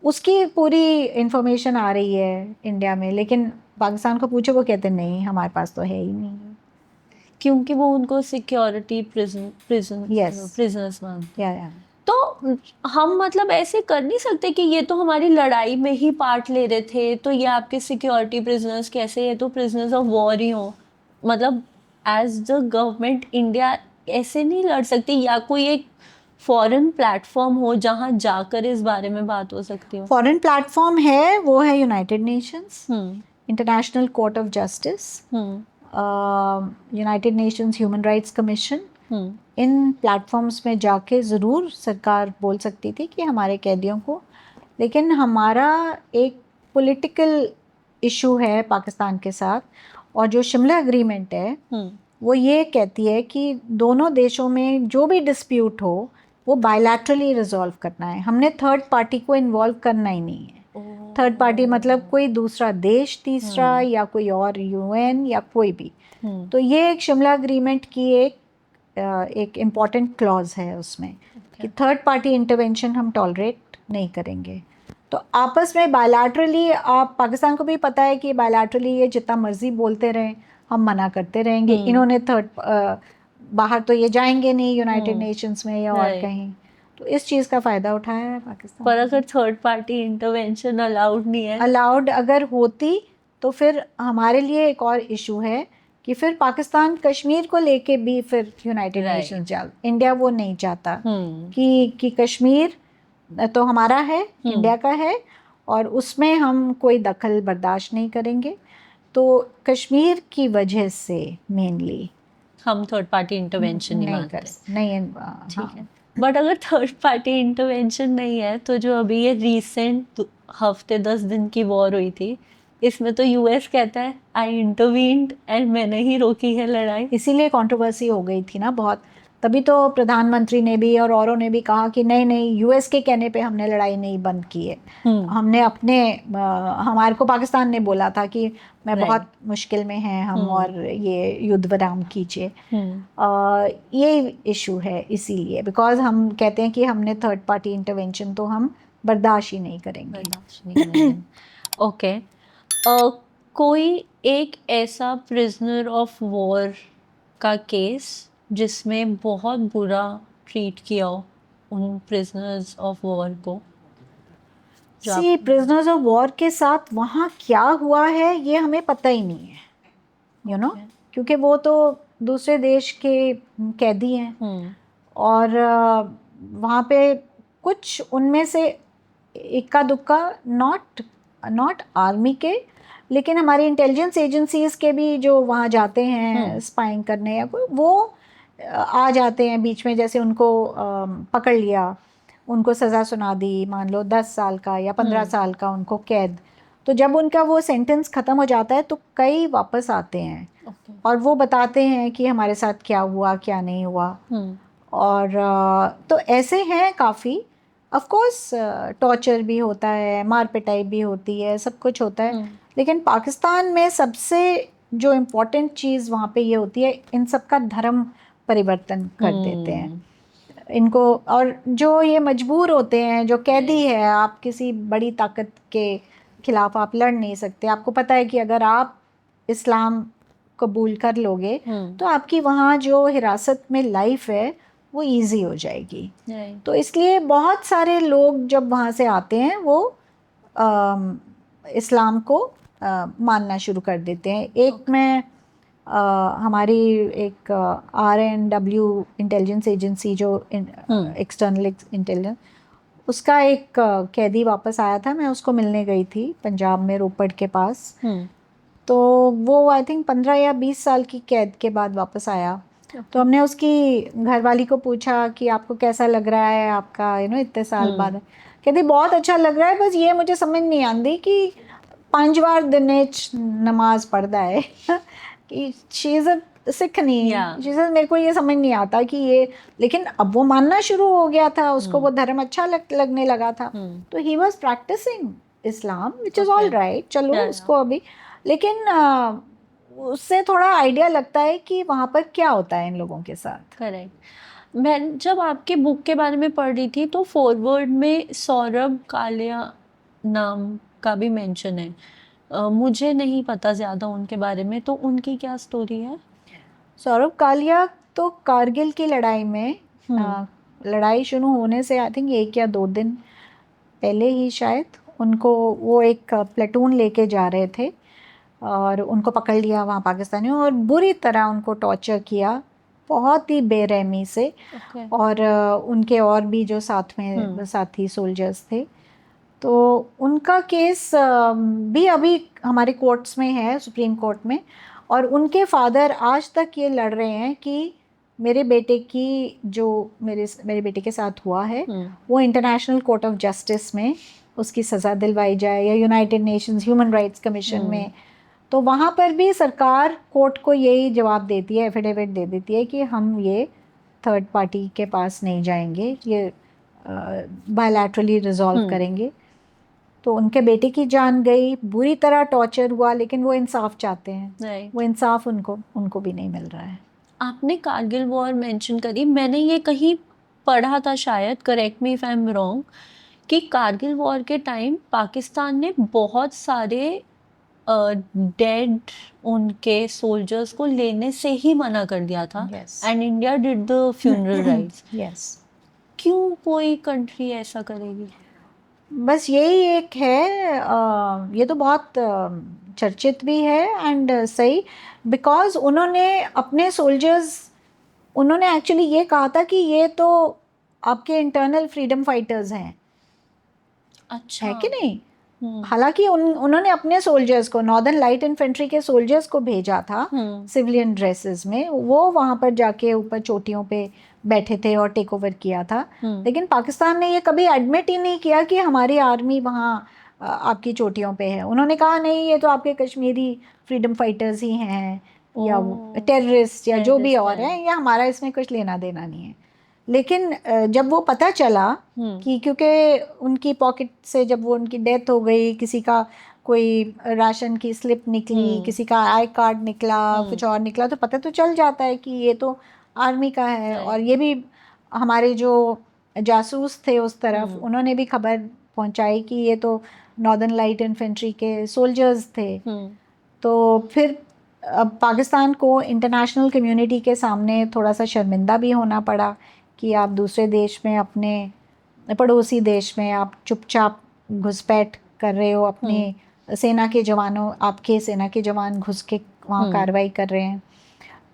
उसकी पूरी इंफॉर्मेशन आ रही है इंडिया में। लेकिन पाकिस्तान को पूछो, वो कहते नहीं हमारे पास तो है ही नहीं, क्योंकि वो उनको सिक्योरिटी प्रिजनर्स मानते। तो हम मतलब ऐसे कर नहीं सकते कि ये तो हमारी लड़ाई में ही पार्ट ले रहे थे तो ये आपके सिक्योरिटी प्रिजनर्स कैसे, ये तो प्रिजनर्स ऑफ वॉर ही हो। मतलब एज द गवर्नमेंट इंडिया ऐसे नहीं लड़ सकती, या कोई एक फॉरेन प्लेटफॉर्म हो जहाँ जाकर इस बारे में बात हो सकती हो? फॉरेन प्लेटफॉर्म है, वो है United Nations, hmm international court of justice, United Nations human rights commission. In platforms में जाके ज़रूर सरकार बोल सकती थी कि हमारे कैदियों को, लेकिन हमारा एक पॉलिटिकल इशू है पाकिस्तान के साथ, और जो शिमला एग्रीमेंट है वो ये कहती है कि दोनों देशों में जो भी डिस्प्यूट हो वो बायलैटरली रिजॉल्व करना है, हमने थर्ड पार्टी को इन्वॉल्व करना ही नहीं है। थर्ड पार्टी मतलब कोई दूसरा देश तीसरा या कोई और यूएन या कोई भी। तो ये एक शिमला एग्रीमेंट की एक इम्पॉर्टेंट क्लॉज है उसमें कि थर्ड पार्टी इंटरवेंशन हम टॉलरेट नहीं करेंगे। तो आपस में बायलैटरली, आप पाकिस्तान को भी पता है कि बायलैटरली ये जितना मर्जी बोलते रहें हम मना करते रहेंगे। इन्होंने बाहर तो ये जाएंगे नहीं यूनाइटेड नेशंस में या और कहीं, तो इस चीज़ का फ़ायदा उठाया है पाकिस्तान। पर अगर थर्ड पार्टी इंटरवेंशन अलाउड नहीं है, अलाउड अगर होती तो फिर हमारे लिए एक और इशू है कि फिर पाकिस्तान कश्मीर को लेके भी फिर यूनाइटेड नेशंस जा, इंडिया वो नहीं चाहता कि कश्मीर तो हमारा है, इंडिया का है, और उसमें हम कोई दखल बर्दाश्त नहीं करेंगे। तो कश्मीर की वजह से मेनली हम थर्ड पार्टी इंटरवेंशन नहीं मानते। नहीं, ठीक है। बट अगर थर्ड पार्टी इंटरवेंशन नहीं है तो जो अभी ये रीसेंट हफ्ते 10 दिन की वॉर हुई थी, इसमें तो यूएस कहता है आई इंटरवीन्ड एंड मैंने ही रोकी है लड़ाई। इसीलिए कंट्रोवर्सी हो गई थी ना बहुत, तभी तो प्रधानमंत्री ने भी और औरों ने भी कहा कि नहीं नहीं, यूएस के कहने पे हमने लड़ाई नहीं बंद की है। हमने अपने हमारे को पाकिस्तान ने बोला था कि मैं बहुत मुश्किल में हैं हम और ये युद्ध विराम कीजिए। ये इशू है इसीलिए, बिकॉज हम कहते हैं कि हमने थर्ड पार्टी इंटरवेंशन तो हम बर्दाश्त ही नहीं करेंगे। ओके, कोई एक ऐसा प्रिजनर ऑफ वॉर का केस जिसमें बहुत बुरा ट्रीट किया हो उन प्रिजनर्स ऑफ वॉर को? सी प्रिजनर्स ऑफ वॉर के साथ वहाँ क्या हुआ है ये हमें पता ही नहीं है, यू नो, क्योंकि वो तो दूसरे देश के कैदी हैं। और वहाँ पे कुछ उनमें से इक्का दुक्का नॉट आर्मी के, लेकिन हमारी इंटेलिजेंस एजेंसीज के भी जो वहाँ जाते हैं स्पाइंग करने या कोई, वो आ जाते हैं बीच में, जैसे उनको पकड़ लिया, उनको सज़ा सुना दी, मान लो 10 साल का या 15 साल का उनको कैद। तो जब उनका वो सेंटेंस ख़त्म हो जाता है तो कई वापस आते हैं और वो बताते हैं कि हमारे साथ क्या हुआ क्या नहीं हुआ। और तो ऐसे हैं काफ़ी। ऑफ कोर्स टॉर्चर भी होता है, मार पिटाई भी होती है, सब कुछ होता है। लेकिन पाकिस्तान में सबसे जो इम्पोर्टेंट चीज़ वहाँ पे ये होती है, इन सब का धर्म परिवर्तन कर देते हैं इनको। और जो ये मजबूर होते हैं, जो कैदी है, आप किसी बड़ी ताकत के खिलाफ आप लड़ नहीं सकते। आपको पता है कि अगर आप इस्लाम कबूल कर लोगे तो आपकी वहाँ जो हिरासत में लाइफ है वो इजी हो जाएगी। तो इसलिए बहुत सारे लोग जब वहाँ से आते हैं वो इस्लाम को मानना शुरू कर देते हैं। एक मैं हमारी एक RNW इंटेलिजेंस एजेंसी जो एक्सटर्नल इंटेलिजेंस, उसका एक कैदी वापस आया था, मैं उसको मिलने गई थी पंजाब में रोपड़ के पास। तो वो आई थिंक 15 या 20 साल की कैद के बाद वापस आया। तो हमने उसकी घरवाली को पूछा कि आपको कैसा लग रहा है आपका इतने साल बाद। कहती बहुत अच्छा लग रहा है, बस ये मुझे समझ नहीं आती कि 5 बार दिन नमाज पढ़ता है कि शीज़ सिख नहीं, शीज़ मेरे को ये समझ नहीं आता कि ये, लेकिन अब वो मानना शुरू हो गया था, उसको वो धर्म अच्छा लगने लगा था। तो he was practising Islam which is all right, चलो उसको अभी, लेकिन उससे थोड़ा आइडिया लगता है कि वहाँ पर क्या होता है इन लोगों के साथ। करेक्ट। मैं जब आपके बुक के बारे में पढ़ रही थी तो फॉरवर्ड में सौरभ कालिया नाम का भी मेंशन है। मुझे नहीं पता ज़्यादा उनके बारे में, तो उनकी क्या स्टोरी है? सौरभ कालिया तो कारगिल की लड़ाई में लड़ाई शुरू होने से आई थिंक 1 या 2 दिन पहले ही शायद उनको, वो एक प्लेटून लेके जा रहे थे और उनको पकड़ लिया वहाँ पाकिस्तानियों और बुरी तरह उनको टॉर्चर किया बहुत ही बेरहमी से। Okay. और उनके और भी जो साथ में साथी सोल्जर्स थे, तो उनका केस भी अभी हमारे कोर्ट्स में है, सुप्रीम कोर्ट में। और उनके फादर आज तक ये लड़ रहे हैं कि मेरे बेटे की जो मेरे बेटे के साथ हुआ है वो इंटरनेशनल कोर्ट ऑफ जस्टिस में उसकी सज़ा दिलवाई जाए, या United Nations human rights commission में। तो वहाँ पर भी सरकार कोर्ट को यही जवाब देती है, एफिडेविट दे देती है कि हम ये थर्ड पार्टी के पास नहीं जाएंगे, ये बायलैटरली रिजॉल्व करेंगे। तो उनके बेटे की जान गई, बुरी तरह टॉर्चर हुआ, लेकिन वो इंसाफ चाहते हैं। वो इंसाफ उनको भी नहीं मिल रहा है। आपने कारगिल वॉर मेंशन करी, मैंने ये कहीं पढ़ा था, शायद correct me if I am wrong, कि कारगिल वॉर के टाइम पाकिस्तान ने बहुत सारे डेड उनके सोल्जर्स को लेने से ही मना कर दिया था, and India did the funeral rights. Yes. क्यों कोई कंट्री ऐसा करेगी? बस यही एक है, ये तो बहुत चर्चित भी है एंड सही, बिकॉज उन्होंने अपने सोल्जर्स, उन्होंने एक्चुअली ये कहा था कि ये तो आपके इंटरनल फ्रीडम फाइटर्स हैं। अच्छा, है कि नहीं? हालांकि उन्होंने अपने सोल्जर्स को, नॉर्दर्न लाइट इन्फेंट्री के सोल्जर्स को भेजा था सिविलियन ड्रेसेस में, वो वहाँ पर जाके ऊपर चोटियों पे बैठे थे और टेक ओवर किया था। लेकिन पाकिस्तान ने ये कभी एडमिट ही नहीं किया कि हमारी आर्मी वहाँ आपकी चोटियों पे है। उन्होंने कहा नहीं, ये तो आपके कश्मीरी फ्रीडम फाइटर्स ही हैं, या टेररिस्ट या जो भी और है, या हमारा इसमें कुछ लेना देना नहीं है। लेकिन जब वो पता चला कि क्योंकि उनकी पॉकेट से जब वो उनकी डेथ हो गई, किसी का कोई राशन की स्लिप निकली, किसी का आई कार्ड निकला, कुछ और निकला, तो पता तो चल जाता है कि ये तो आर्मी का है। और ये भी हमारे जो जासूस थे उस तरफ, उन्होंने भी खबर पहुंचाई कि ये तो नॉर्दर्न लाइट इन्फेंट्री के सोल्जर्स थे। तो फिर अब पाकिस्तान को इंटरनेशनल कम्युनिटी के सामने थोड़ा सा शर्मिंदा भी होना पड़ा कि आप दूसरे देश में, अपने पड़ोसी देश में आप चुपचाप घुसपैठ कर रहे हो, अपने सेना के जवानों, आपके सेना के जवान घुस के वहाँ कार्रवाई कर रहे हैं।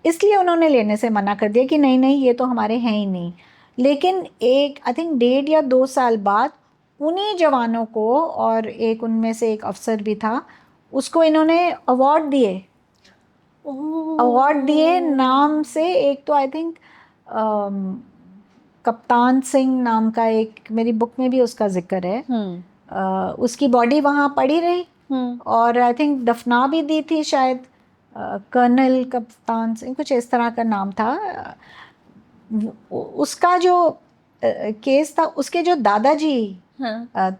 इसलिए उन्होंने लेने से मना कर दिया कि नहीं नहीं, ये तो हमारे हैं ही नहीं। लेकिन एक आई थिंक 1.5 या 2 साल बाद उन्हीं जवानों को, और एक उनमें से एक अफसर भी था, उसको इन्होंने अवार्ड दिए। अवार्ड दिए नाम से, एक तो आई थिंक कप्तान सिंह नाम का, एक मेरी बुक में भी उसका जिक्र है। उसकी बॉडी वहाँ पड़ी रही और आई थिंक दफना भी दी थी शायद। कर्नल कप्तान सिंह कुछ इस तरह का नाम था। उसका जो केस था, उसके जो दादाजी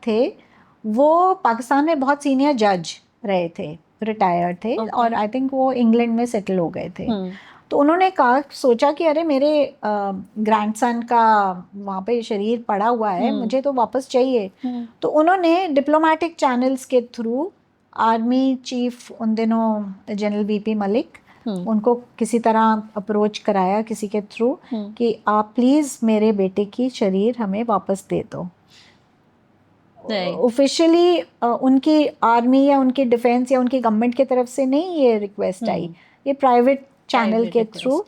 थे वो पाकिस्तान में बहुत सीनियर जज रहे थे, रिटायर्ड थे। और आई थिंक वो इंग्लैंड में सेटल हो गए थे। तो उन्होंने सोचा कि अरे मेरे ग्रैंडसन का वहाँ पे शरीर पड़ा हुआ है, मुझे तो वापस चाहिए। तो उन्होंने डिप्लोमेटिक चैनल्स के थ्रू आर्मी चीफ उन दिनों जनरल वीपी मलिक, उनको किसी तरह अप्रोच कराया किसी के थ्रू कि आप प्लीज़ मेरे बेटे की शरीर हमें वापस दे दो। ऑफिशियली उनकी आर्मी या उनकी डिफेंस या उनकी गवर्नमेंट की तरफ से नहीं ये रिक्वेस्ट आई, ये प्राइवेट चैनल के थ्रू।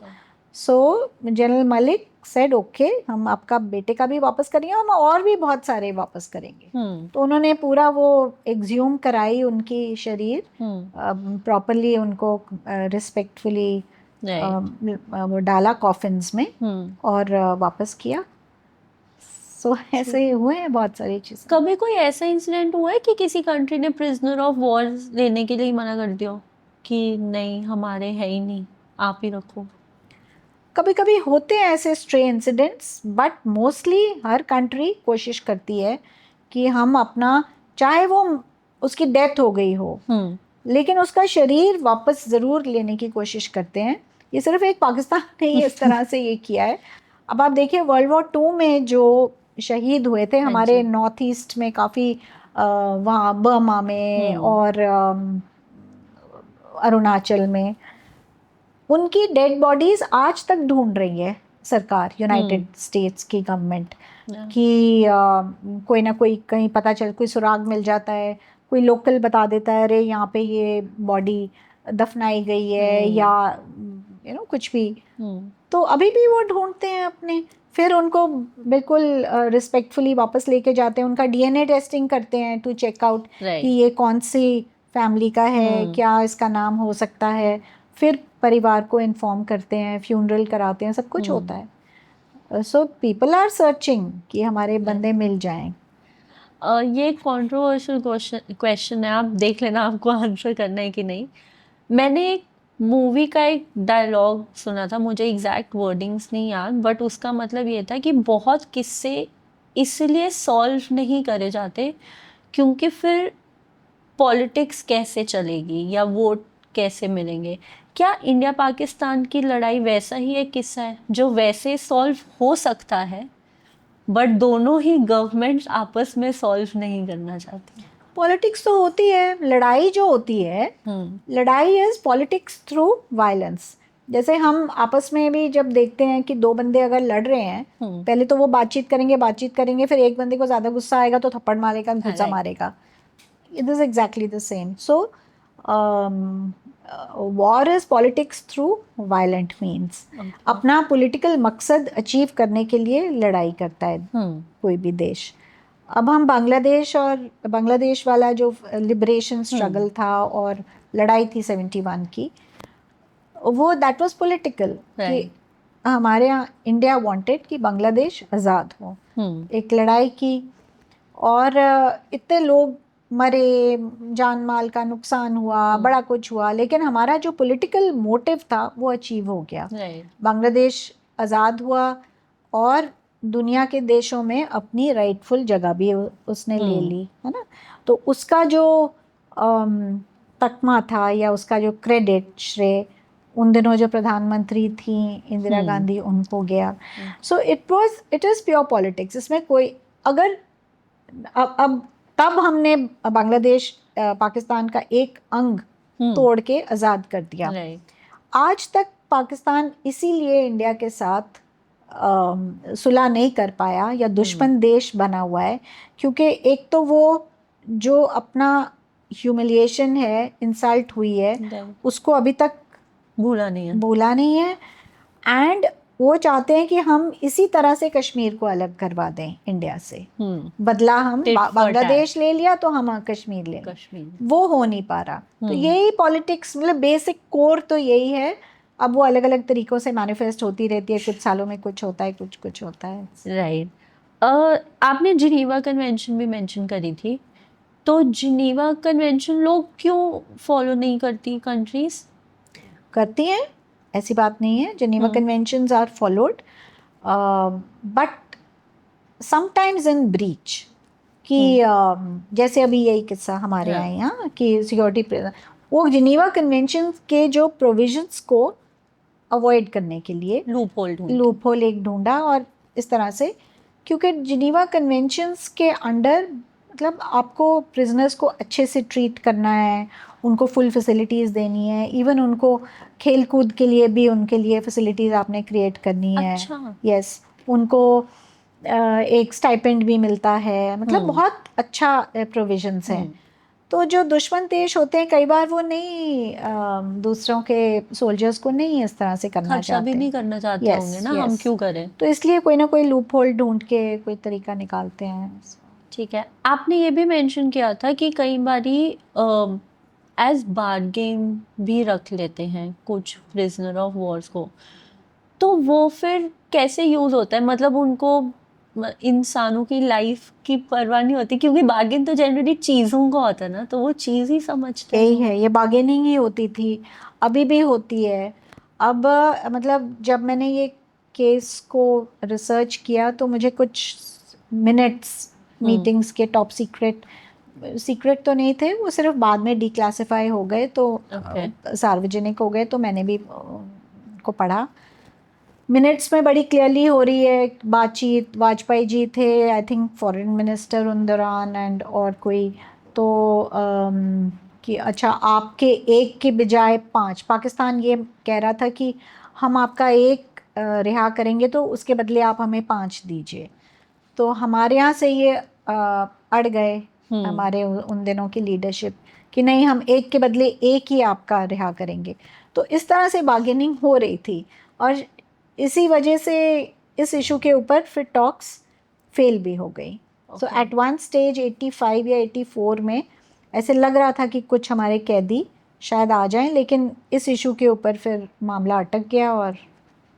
सो जनरल मलिक सेड ओके, हम आपका बेटे का भी वापस करेंगे, हम और भी बहुत सारे वापस करेंगे। तो उन्होंने पूरा वो एग्ज्यूम कराई उनकी शरीर, प्रॉपरली उनको रिस्पेक्टफुली वो डाला कॉफिन्स में और वापस किया। सो ऐसे हुए हैं बहुत सारी चीज़ें। कभी कोई ऐसा इंसिडेंट हुआ है कि किसी कंट्री ने प्रिजनर ऑफ वॉर लेने के लिए मना कर दिया कि नहीं हमारे है ही नहीं, आप ही रखो? कभी कभी होते हैं ऐसे stray incidents, but mostly her country कोशिश करती है कि हम अपना, चाहे वो उसकी डेथ हो गई हो, लेकिन उसका शरीर वापस ज़रूर लेने की कोशिश करते हैं। ये सिर्फ एक पाकिस्तान ने ही इस तरह से ये किया है। अब आप देखिए वर्ल्ड वॉर 2 में जो शहीद हुए थे हमारे नॉर्थ ईस्ट में, काफ़ी वहाँ बर्मा में और अरुणाचल में, उनकी डेड बॉडीज आज तक ढूंढ रही है सरकार, यूनाइटेड स्टेट्स की गवर्नमेंट, कि कोई ना कोई कहीं पता चल, कोई सुराग मिल जाता है, कोई लोकल बता देता है अरे यहाँ पे ये बॉडी दफनाई गई है, या कुछ भी, तो अभी भी वो ढूंढते हैं अपने, फिर उनको बिल्कुल रिस्पेक्टफुली वापस लेके जाते हैं, उनका डीएनए टेस्टिंग करते हैं टू चेक आउट कि ये कौन सी फैमिली का है, क्या इसका नाम हो सकता है, फिर परिवार को इन्फॉर्म करते हैं, फ्यूनरल कराते हैं, सब कुछ होता है। सो पीपल आर सर्चिंग कि हमारे बंदे मिल जाएं। ये कंट्रोवर्शियल क्वेश्चन है, आप देख लेना आपको आंसर करना है कि नहीं। मैंने एक मूवी का एक डायलॉग सुना था, मुझे एग्जैक्ट वर्डिंग्स नहीं याद, बट उसका मतलब ये था कि बहुत किस्से इसलिए सॉल्व नहीं करे जाते क्योंकि फिर पॉलिटिक्स कैसे चलेगी या वोट कैसे मिलेंगे। क्या इंडिया पाकिस्तान की लड़ाई वैसा ही एक किस्सा है जो वैसे सॉल्व हो सकता है, बट दोनों ही गवर्नमेंट्स आपस में सॉल्व नहीं करना चाहती? पॉलिटिक्स तो होती है, लड़ाई जो होती है, लड़ाई इज पॉलिटिक्स थ्रू वायलेंस। जैसे हम आपस में भी जब देखते हैं कि दो बंदे अगर लड़ रहे हैं, पहले तो वो बातचीत करेंगे, फिर एक बंदे को ज़्यादा गुस्सा आएगा तो थप्पड़ मारेगा, गुस्सा मारेगा। It is exactly the same. So war is politics through violent means. अपना पॉलिटिकल मकसद अचीव करने के लिए लड़ाई करता है कोई भी देश। अब हम बांग्लादेश वाला जो लिबरेशन स्ट्रगल था और लड़ाई थी 71 की, वो दैट वाज पॉलिटिकल कि हमारे यहाँ इंडिया वांटेड कि बांग्लादेश आज़ाद हो। एक लड़ाई की और इतने लोग मरे, जान माल का नुकसान हुआ, बड़ा कुछ हुआ, लेकिन हमारा जो पॉलिटिकल मोटिव था वो अचीव हो गया। बांग्लादेश आज़ाद हुआ और दुनिया के देशों में अपनी राइटफुल जगह भी उसने ले ली, है ना। तो उसका जो तकमा था या उसका जो क्रेडिट, श्रेय उन दिनों जो प्रधानमंत्री थी इंदिरा गांधी, उनको गया। So it is pure politics. इसमें कोई अगर अब तब हमने बांग्लादेश पाकिस्तान का एक अंग तोड़ के आज़ाद कर दिया। आज तक पाकिस्तान इसीलिए इंडिया के साथ सुलह नहीं कर पाया या दुश्मन देश बना हुआ है, क्योंकि एक तो वो जो अपना ह्यूमिलिएशन है, इंसल्ट हुई है, उसको अभी तक भूला नहीं है एंड वो चाहते हैं कि हम इसी तरह से कश्मीर को अलग करवा दें इंडिया से। बदला हम बांग्लादेश ले लिया तो हम कश्मीर ले लें, वो हो नहीं पा रहा। तो यही पॉलिटिक्स, मतलब बेसिक कोर तो यही है। अब वो अलग अलग तरीक़ों से मैनिफेस्ट होती रहती है, कुछ सालों में कुछ होता है, कुछ होता है। राइट। आपने जिनीवा कन्वेंशन भी मेंशन करी थी, तो जिनीवा कन्वेंशन लोग क्यों फॉलो नहीं करती कंट्रीज? करती हैं, ऐसी बात नहीं है। Geneva conventions are followed but sometimes in breach कि जैसे अभी यही किस्सा हमारे यहाँ कि सिक्योरिटी, वो जिनीवा कन्वेंशन के जो प्रोविजंस को अवॉइड करने के लिए लूप होल एक ढूंढा, और इस तरह से, क्योंकि जिनीवा कन्वेंशंस के अंडर मतलब आपको प्रिजनर्स को अच्छे से ट्रीट करना है, उनको फुल फैसिलिटीज़ देनी है, इवन उनको खेल कूद के लिए भी उनके लिए फैसिलिटीज़ आपने क्रिएट करनी है। यस, उनको एक स्टाइपेंड भी मिलता है, मतलब बहुत अच्छा प्रोविजंस हैं। तो जो दुश्मन देश होते हैं कई बार वो नहीं दूसरों के सोल्जर्स को नहीं इस तरह से करना चाहते, भी नहीं करना चाहते होंगे ना, हम क्यों करें। तो इसलिए कोई ना कोई लूप होल ढूंढ के कोई तरीका निकालते हैं। ठीक है। आपने ये भी मेंशन किया था कि कई बारी एज बार्गेन भी रख लेते हैं कुछ प्रिजनर ऑफ वॉर्स को, तो वो फिर कैसे यूज़ होता है? मतलब उनको इंसानों की लाइफ की परवाह नहीं होती, क्योंकि बार्गेन तो जनरली चीज़ों का होता है ना, तो वो चीज़ ही समझते हैं। यही है, ये बार्गेनिंग ही होती थी, अभी भी होती है। अब मतलब जब मैंने ये केस को रिसर्च किया तो मुझे कुछ मिनट्स मीटिंग्स के टॉप सीक्रेट तो नहीं थे, वो सिर्फ बाद में डिक्लासिफाई हो गए, तो सार्वजनिक हो गए, तो मैंने भी को पढ़ा। मिनट्स में बड़ी क्लियरली हो रही है बातचीत। वाजपेयी जी थे आई थिंक फॉरेन मिनिस्टर उन दौरान, एंड और कोई तो कि अच्छा आपके एक के बजाय 5, पाकिस्तान ये कह रहा था कि हम आपका एक रिहा करेंगे तो उसके बदले आप हमें 5 दीजिए। तो हमारे यहाँ से ये अड़ गए हमारे उन दिनों की लीडरशिप कि नहीं हम एक के बदले एक ही आपका रिहा करेंगे। तो इस तरह से बार्गेनिंग हो रही थी और इसी वजह से इस इशू के ऊपर फिर टॉक्स फेल भी हो गई। सो एट वन स्टेज 85 या 84 में ऐसे लग रहा था कि कुछ हमारे कैदी शायद आ जाएं, लेकिन इस इशू के ऊपर फिर मामला अटक गया और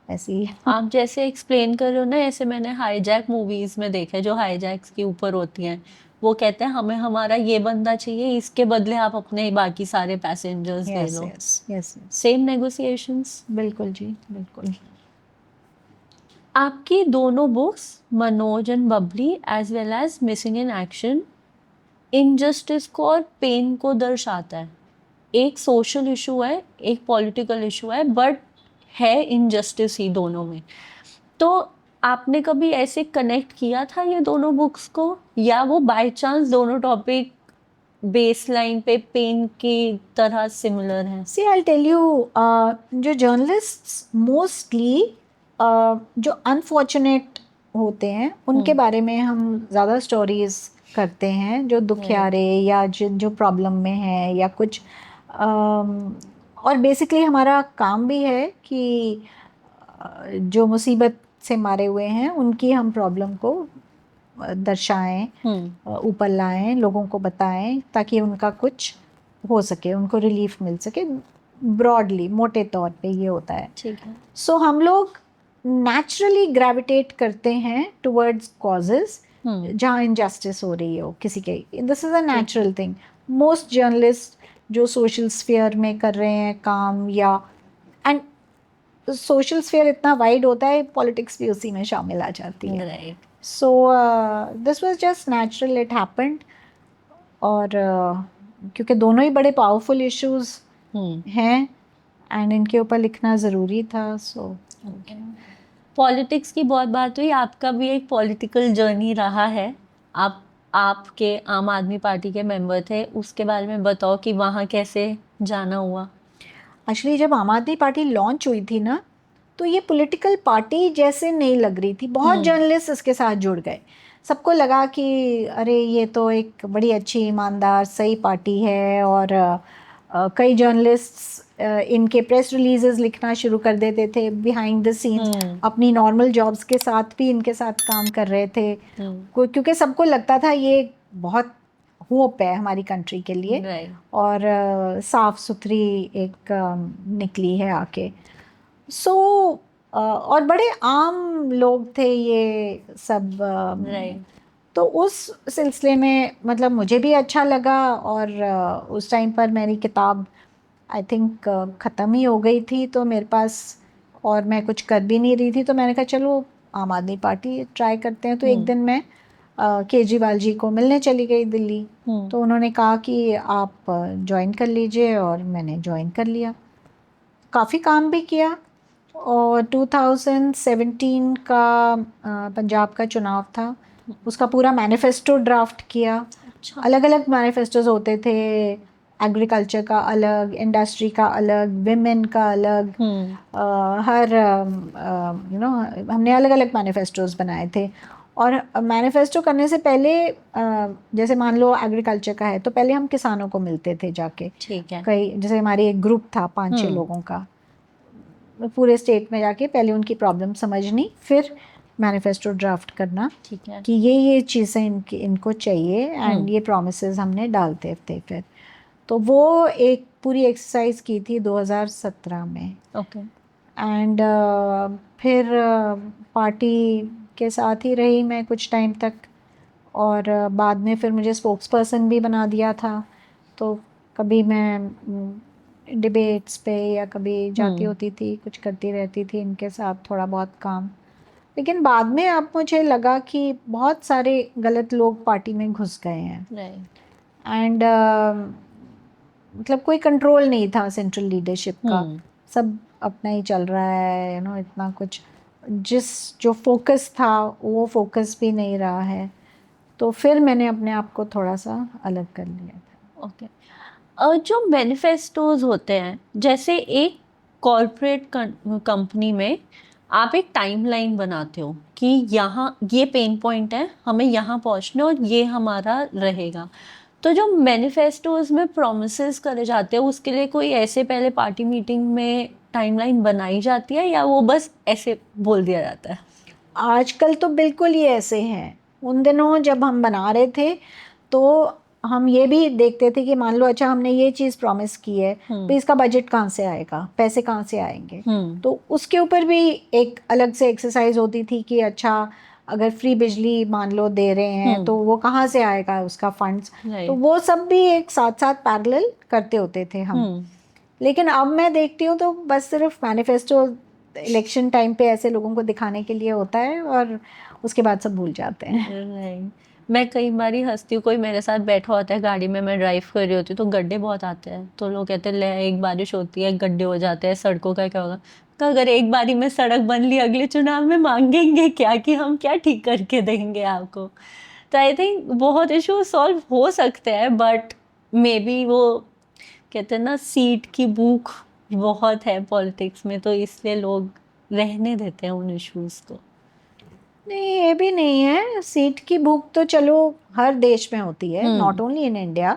ऐसे ही। आप जैसे एक्सप्लेन कर रहे हो ना, ऐसे मैंने हाईजैक मूवीज में देखा है, जो हाईजैक्स के ऊपर होती हैं, वो कहते हैं हमें हमारा ये बंदा चाहिए, इसके बदले आप अपने बाकी सारे पैसेंजर्स ले लो। Yes, same negotiations. बिल्कुल जी, बिल्कुल। आपकी दोनों books, Manoj and Babli as well as missing in action, injustice को और पेन को दर्शाता है। एक सोशल इशू है, एक पॉलिटिकल इशू है, बट है इनजस्टिस ही दोनों में। तो आपने कभी ऐसे कनेक्ट किया था ये दोनों बुक्स को, या वो बाय चांस दोनों टॉपिक बेस लाइन पे पेन की तरह सिमिलर हैं? सी आई टेल यू, जो जर्नलिस्ट्स मोस्टली जो अनफॉर्चुनेट होते हैं उनके बारे में हम ज़्यादा स्टोरीज करते हैं, जो दुखियारे या जो प्रॉब्लम में है या कुछ। और बेसिकली हमारा काम भी है कि जो मुसीबत से मारे हुए हैं उनकी हम प्रॉब्लम को दर्शाएं, ऊपर लाएं, लोगों को बताएं, ताकि उनका कुछ हो सके, उनको रिलीफ मिल सके। ब्रॉडली, मोटे तौर पे ये होता है। ठीक है। सो हम लोग नेचुरली ग्रेविटेट करते हैं टुवर्ड्स कॉजेज जहाँ इनजस्टिस हो रही हो किसी के। This is a natural thing. Most journalist जो सोशल स्फीयर में कर रहे हैं काम, या एंड सोशल स्फीयर इतना वाइड होता है, पॉलिटिक्स भी उसी में शामिल आ जाती है। Right. So this was just natural, it happened. और क्योंकि दोनों ही बड़े पावरफुल इश्यूज हैं एंड इनके ऊपर लिखना ज़रूरी था। सो पॉलिटिक्स की बहुत बात हुई, आपका भी एक पॉलिटिकल जर्नी रहा है। आपके आम आदमी पार्टी के मेंबर थे, उसके बारे में बताओ कि वहाँ कैसे जाना हुआ। एक्चुअली जब आम आदमी पार्टी लॉन्च हुई थी ना, तो ये पॉलिटिकल पार्टी जैसे नहीं लग रही थी। बहुत जर्नलिस्ट इसके साथ जुड़ गए। सबको लगा कि अरे ये तो एक बड़ी अच्छी, ईमानदार, सही पार्टी है। और कई जर्नलिस्ट्स इनके प्रेस रिलीजेस लिखना शुरू कर देते थे बिहाइंड द सीन्स, अपनी नॉर्मल जॉब्स के साथ भी इनके साथ काम कर रहे थे। क्योंकि सबको लगता था ये बहुत होप है हमारी कंट्री के लिए, और साफ सुथरी एक निकली है आके। सो और बड़े आम लोग थे ये सब। तो उस सिलसिले में मतलब मुझे भी अच्छा लगा। और उस टाइम पर मेरी किताब आई थिंक ख़त्म ही हो गई थी, तो मेरे पास और मैं कुछ कर भी नहीं रही थी, तो मैंने कहा चलो आम आदमी पार्टी ट्राई करते हैं। तो एक दिन मैं केजरीवाल जी को मिलने चली गई दिल्ली। तो उन्होंने कहा कि आप ज्वाइन कर लीजिए, और मैंने ज्वाइन कर लिया। काफ़ी काम भी किया। और 2017 का पंजाब का चुनाव था, उसका पूरा मैनिफेस्टो ड्राफ्ट किया। अच्छा। अलग अलग मैनिफेस्टोज होते थे, एग्रीकल्चर का अलग, इंडस्ट्री का अलग, विमेन का अलग। हर हमने अलग अलग मैनिफेस्टोज बनाए थे। और मैनिफेस्टो करने से पहले जैसे मान लो एग्रीकल्चर का है, तो पहले हम किसानों को मिलते थे जाके। ठीक है। कई जैसे हमारी एक ग्रुप था 5-6 लोगों का, पूरे स्टेट में जाके पहले उनकी प्रॉब्लम समझनी, फिर मैनिफेस्टो ड्राफ्ट करना। ठीक है। कि ये चीज़ें इनको चाहिए, एंड ये प्रॉमिसेस हमने डालते थे फिर। तो वो एक पूरी एक्सरसाइज की थी 2017 में। ओके। एंड फिर पार्टी के साथ ही रही मैं कुछ टाइम तक। और बाद में फिर मुझे स्पोक्स पर्सन भी बना दिया था। तो कभी मैं डिबेट्स पे या कभी जाती होती थी, कुछ करती रहती थी इनके साथ थोड़ा बहुत काम। लेकिन बाद में अब मुझे लगा कि बहुत सारे गलत लोग पार्टी में घुस गए हैं। एंड मतलब कोई कंट्रोल नहीं था सेंट्रल लीडरशिप का। सब अपना ही चल रहा है, इतना कुछ जो फोकस था वो फोकस भी नहीं रहा है। तो फिर मैंने अपने आप को थोड़ा सा अलग कर लिया था। ओके। जो मैनिफेस्टोज होते हैं, जैसे एक कॉरपोरेट कंपनी में आप एक टाइमलाइन बनाते हो कि यहाँ ये पेन पॉइंट है, हमें यहाँ पहुँचना और ये हमारा रहेगा। तो जो मैनिफेस्टोज में प्रोमिसेस करे जाते हैं उसके लिए कोई ऐसे पहले पार्टी मीटिंग में टाइमलाइन बनाई जाती है या वो बस ऐसे बोल दिया जाता है? आजकल तो बिल्कुल ही ऐसे हैं। उन दिनों जब हम बना रहे थे तो हम ये भी देखते थे कि मान लो अच्छा हमने ये चीज़ प्रॉमिस की है, तो इसका बजट कहाँ से आएगा, पैसे कहाँ से आएंगे। तो उसके ऊपर भी एक अलग से एक्सरसाइज होती थी कि अच्छा अगर फ्री बिजली मान लो दे रहे हैं तो वो कहाँ से आएगा उसका फंड्स। तो वो सब भी एक साथ साथ पैरेलल करते होते थे हम। लेकिन अब मैं देखती हूँ तो बस सिर्फ मैनिफेस्टो इलेक्शन टाइम पे ऐसे लोगों को दिखाने के लिए होता है और उसके बाद सब भूल जाते हैं। मैं कई बार ही हंसती हूँ, कोई मेरे साथ बैठा होता है गाड़ी में, मैं ड्राइव कर रही होती हूँ तो गड्ढे बहुत आते हैं तो लोग कहते हैं ले एक बारिश होती है गड्ढे हो जाते हैं, सड़कों का क्या होगा। तो अगर एक बारी में सड़क बन ली अगले चुनाव में मांगेंगे क्या कि हम क्या ठीक करके देंगे आपको। तो आई थिंक बहुत इशू सॉल्व हो सकते हैं बट मे बी वो कहते हैं ना सीट की भूख बहुत है पॉलिटिक्स में, तो इसलिए लोग रहने देते हैं उन इश्यूज को। नहीं ये भी नहीं है, सीट की भूख तो चलो हर देश में होती है, नॉट ओनली इन इंडिया।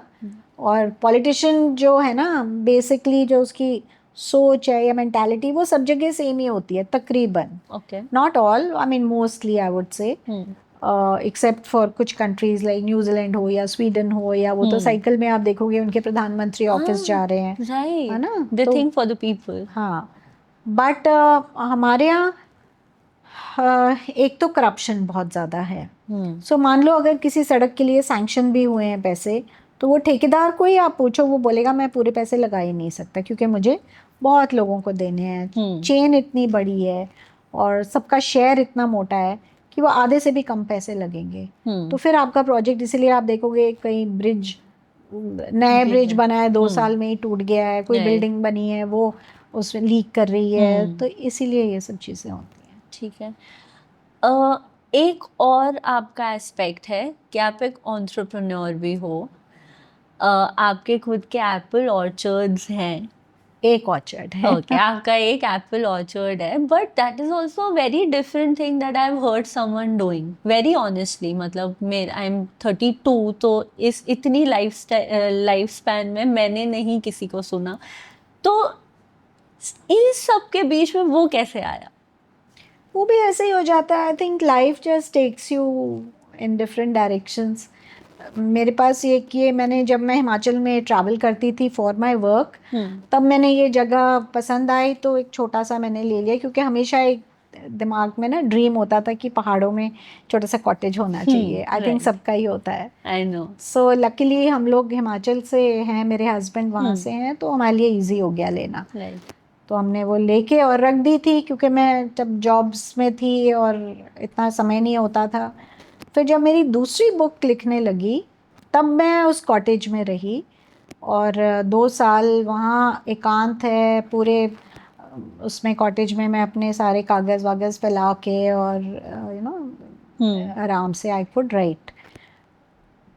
और पॉलिटिशियन जो है ना बेसिकली जो उसकी सोच है या मेंटालिटी वो सब जगह सेम ही होती है तकरीबन। Okay, not all, I mean mostly I would say, except for कुछ कंट्रीज लाइक न्यूजीलैंड हो या स्वीडन हो, या वो तो साइकिल में आप देखोगे उनके प्रधानमंत्री ऑफिस जा रहे हैं, है ना, दे तो थिंक फॉर द पीपल। हाँ। बट हमारे यहाँ एक तो करप्शन बहुत ज़्यादा है। सो मान लो अगर किसी सड़क के लिए सैंक्शन भी हुए हैं पैसे, तो वो ठेकेदार को ही आप पूछो वो बोलेगा मैं पूरे पैसे लगा ही नहीं सकता क्योंकि मुझे बहुत लोगों को देने हैं, चेन इतनी बड़ी है और सबका शेयर इतना मोटा है कि वो आधे से भी कम पैसे लगेंगे। तो फिर आपका प्रोजेक्ट, इसीलिए आप देखोगे कहीं ब्रिज, नया ब्रिज बना है 2 साल में ही टूट गया है, कोई बिल्डिंग बनी है वो उसमें लीक कर रही है, तो इसीलिए ये सब चीज़ें होती हैं। ठीक है। एक और आपका एस्पेक्ट है कि आप एक एंटरप्रेन्योर भी हो, आपके खुद के एप्पल ऑर्चर्ड्स हैं। एक ऑर्चर्ड है। ओके, आपका एक एप्पल ऑर्चर्ड है but that is also very different thing that I have heard someone doing very honestly. मतलब मेरा आई एम 32 तो इस इतनी लाइफ स्पैन में मैंने नहीं किसी को सुना, तो इन सब के बीच में वो कैसे आया? वो भी ऐसे ही हो जाता है। I think life just takes you in different directions. मेरे पास ये मैंने जब मैं हिमाचल में ट्रैवल करती थी फॉर माय वर्क, तब मैंने ये जगह पसंद आई तो एक छोटा सा मैंने ले लिया, क्योंकि हमेशा एक दिमाग में ना ड्रीम होता था कि पहाड़ों में छोटा सा कॉटेज होना चाहिए। आई थिंक सबका ही होता है। I know. सो लकीली हम लोग हिमाचल से हैं, मेरे हस्बैंड वहाँ से हैं, तो हमारे लिए ईजी हो गया लेना। तो हमने वो लेके और रख दी थी, क्योंकि मैं जब जॉब्स में थी और इतना समय नहीं होता था। फिर जब मेरी दूसरी बुक लिखने लगी तब मैं उस कॉटेज में रही और 2 साल वहाँ एकांत है पूरे उसमें कॉटेज में। मैं अपने सारे कागज़ वागज़ फैला के और यू नो आराम से आई कुड राइट,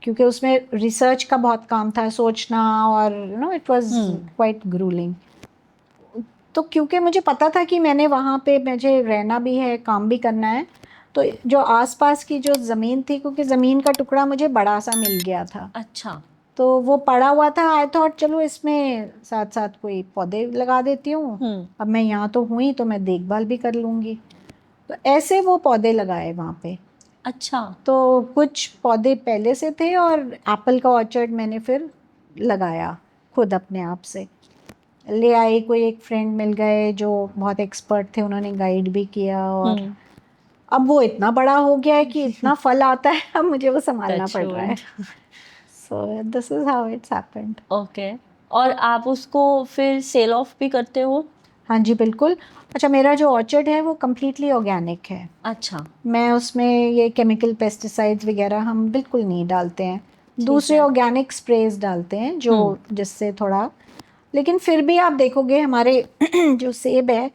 क्योंकि उसमें रिसर्च का बहुत काम था, सोचना, और you know it was quite gruelling. तो क्योंकि मुझे पता था कि मैंने वहाँ पे मुझे रहना भी है, काम भी करना है, तो जो आसपास की जो ज़मीन थी, क्योंकि ज़मीन का टुकड़ा मुझे बड़ा सा मिल गया था। अच्छा। तो वो पड़ा हुआ था, आई थॉट चलो इसमें साथ साथ कोई पौधे लगा देती हूँ। अब मैं यहाँ तो हुई तो मैं देखभाल भी कर लूँगी। तो ऐसे वो पौधे लगाए वहाँ पे। अच्छा। तो कुछ पौधे पहले से थे और एप्पल का ऑर्चर्ड मैंने फिर लगाया खुद अपने आप से। ले आई, कोई एक फ्रेंड मिल गए जो बहुत एक्सपर्ट थे, उन्होंने गाइड भी किया, और अब वो इतना बड़ा हो गया है कि इतना फल आता है, अब मुझे वो संभालना पड़ रहा है। So this is how it's happened. Okay. और आप उसको फिर सेल ऑफ भी करते हो? हाँ जी बिल्कुल। अच्छा, मेरा जो ऑर्चर्ड है वो कम्प्लीटली ऑर्गेनिक है। अच्छा। मैं उसमें ये केमिकल पेस्टिसाइड्स वगैरह हम बिल्कुल नहीं डालते हैं। दूसरे ऑर्गेनिक स्प्रेज डालते हैं जो जिससे थोड़ा, लेकिन फिर भी आप देखोगे हमारे जो सेब है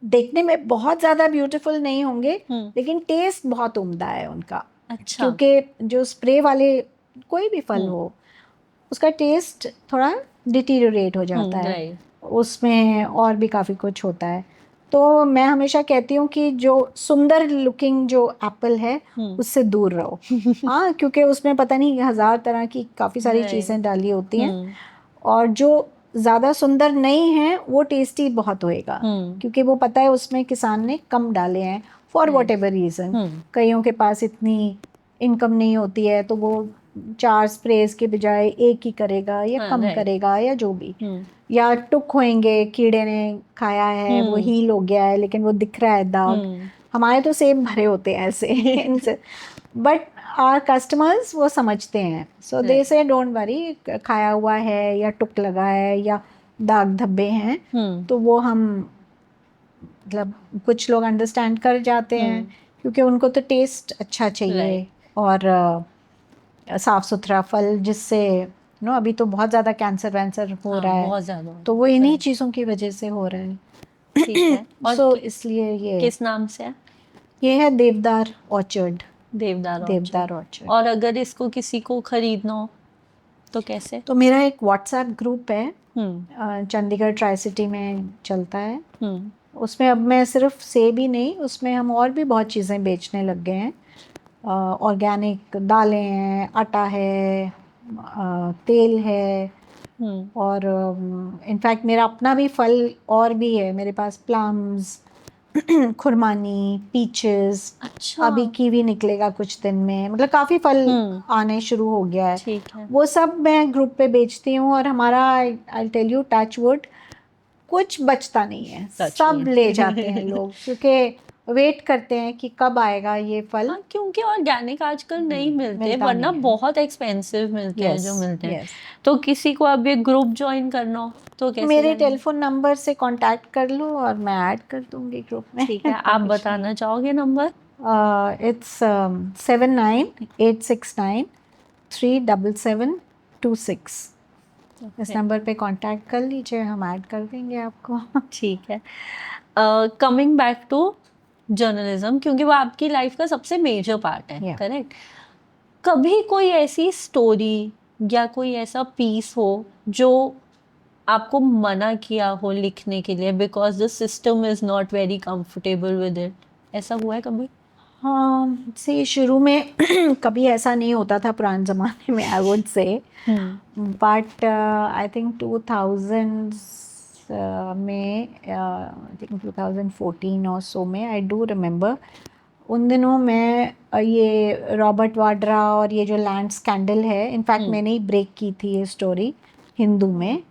देखने में बहुत ज़्यादा ब्यूटीफुल नहीं होंगे, लेकिन टेस्ट बहुत उम्दा है उनका। अच्छा। क्योंकि जो स्प्रे वाले कोई भी फल हो उसका टेस्ट थोड़ा डिटीरियोरेट हो जाता है, उसमें और भी काफ़ी कुछ होता है। तो मैं हमेशा कहती हूँ कि जो सुंदर लुकिंग जो एप्पल है उससे दूर रहो। हाँ, क्योंकि उसमें पता नहीं 1000 तरह की काफ़ी सारी चीज़ें डाली होती हैं, और जो ज़्यादा सुंदर नहीं है वो टेस्टी बहुत होएगा, क्योंकि वो पता है उसमें किसान ने कम डाले हैं फॉर वॉट एवर रीज़न। कईयों के पास इतनी इनकम नहीं होती है तो वो 4 स्प्रेज के बजाय एक ही करेगा या कम करेगा या जो भी, या टुक होएंगे, कीड़े ने खाया है वो हील हो गया है लेकिन वो दिख रहा है दाग। हमारे तो सेब भरे होते हैं ऐसे इनसे, बट आवर कस्टमर्स वो समझते हैं, सो दे से डोंट वरी, खाया हुआ है या टुक लगा है या दाग धब्बे हैं तो वो हम मतलब कुछ लोग अंडरस्टैंड कर जाते हैं, क्योंकि उनको तो टेस्ट अच्छा चाहिए और साफ सुथरा फल, जिससे अभी तो बहुत ज़्यादा कैंसर वैंसर हो रहा है, बहुत ज़्यादा, तो वो इन्हीं चीज़ों की वजह से हो रहा है। ठीक है। और सो इसलिए ये किस नाम से है? ये है देवदार ऑर्चर्ड। देवदार ऑर्चर्ड। और अगर इसको किसी को खरीदना हो तो कैसे? तो मेरा एक व्हाट्सएप ग्रुप है, चंडीगढ़ ट्राई सिटी में चलता है। उसमें अब मैं सिर्फ सेब ही नहीं, उसमें हम और भी बहुत चीज़ें बेचने लग गए हैं। ऑर्गेनिक दालें हैं, आटा है, तेल है, और इनफैक्ट मेरा अपना भी फल और भी है मेरे पास, प्लम्स, खुरमानी, पीचेस। अच्छा। अभी कीवी निकलेगा कुछ दिन में, मतलब काफ़ी फल आने शुरू हो गया है। ठीक है। वो सब मैं ग्रुप पे बेचती हूँ, और हमारा I tell you touch wood कुछ बचता नहीं है, सब ले जाते हैं लोग, क्योंकि वेट करते हैं कि कब आएगा ये फल। हाँ, क्योंकि ऑर्गेनिक आजकल नहीं मिलते, वरना बहुत एक्सपेंसिव मिलते हैं जो मिलते हैं। तो किसी को अब ये ग्रुप ज्वाइन करना हो तो कैसे? मेरे टेलीफोन नंबर से कांटेक्ट कर लो और मैं ऐड कर दूंगी ग्रुप में। ठीक है, आप बताना चाहोगे नंबर? इट्स 7986937726। इस नंबर पे कांटेक्ट कर लीजिए, हम ऐड कर देंगे आपको। ठीक है। कमिंग बैक टू जर्नलिज्म, क्योंकि वो आपकी लाइफ का सबसे मेजर पार्ट है, करेक्ट? कभी कोई ऐसी स्टोरी या कोई ऐसा पीस हो जो आपको मना किया हो लिखने के लिए because the system is not very comfortable with it, ऐसा हुआ है कभी? हाँ, से शुरू में कभी ऐसा नहीं होता था पुराने ज़माने में, I would say, but I think 2000 में, आई थिंक 2014 और सो में, आई डू रिमेम्बर उन दिनों मैं ये रॉबर्ट वाड्रा और ये जो लैंड स्कैंडल है, इनफैक्ट मैंने ही ब्रेक की थी ये स्टोरी हिंदू में।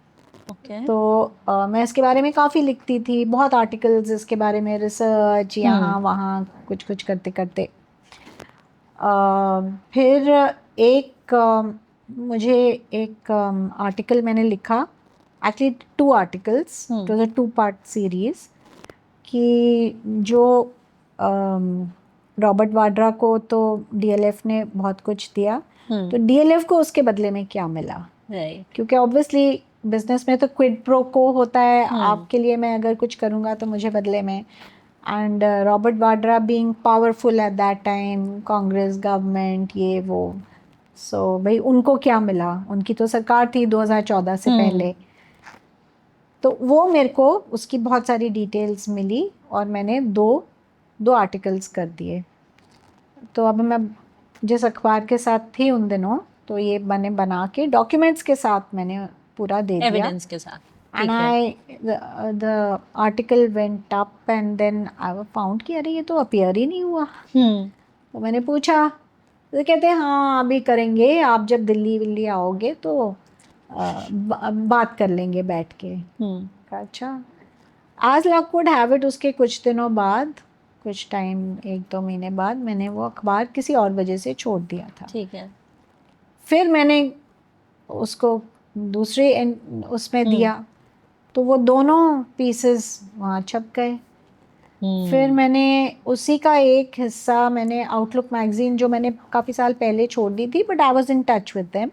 तो मैं इसके बारे में काफ़ी लिखती थी, बहुत आर्टिकल्स इसके बारे में, रिसर्च यहाँ वहाँ कुछ कुछ करते करते। फिर मुझे एक आर्टिकल मैंने लिखा, actually 2 articles, it was a 2-part series, कि जो रॉबर्ट वाड्रा को तो डीएलएफ ने बहुत कुछ दिया, तो डीएलएफ को उसके बदले में क्या मिला, क्योंकि ऑब्वियसली बिजनेस में तो क्विड प्रो को होता है, आपके लिए मैं अगर कुछ करूँगा तो मुझे बदले में। And Robert Vadra being powerful at that time, Congress government, ये वो, सो भाई उनको क्या मिला, उनकी तो सरकार थी 2014 से पहले। तो वो मेरे को उसकी बहुत सारी डिटेल्स मिली और मैंने दो आर्टिकल्स कर दिए। तो अब मैं जिस अखबार के साथ थी उन दिनों, तो ये मैंने बना के डॉक्यूमेंट्स के साथ मैंने पूरा दे दिया, एविडेंस के साथ। And the article went up and then I found कि अरे ये तो अपीयर ही नहीं हुआ। तो मैंने पूछा, तो कहते हैं हाँ अभी करेंगे, आप जब दिल्ली आओगे तो बात कर लेंगे बैठ के। अच्छा, आज लक वुड हैव इट, उसके कुछ दिनों बाद, कुछ टाइम 1-2 महीने बाद, मैंने वो अखबार किसी और वजह से छोड़ दिया था। ठीक है। फिर मैंने उसको दूसरे उसमें दिया, तो वो दोनों पीसेस वहाँ छप गए। फिर मैंने उसी का एक हिस्सा मैंने आउटलुक मैगजीन, जो मैंने काफ़ी साल पहले छोड़ दी थी, but I was in touch with them,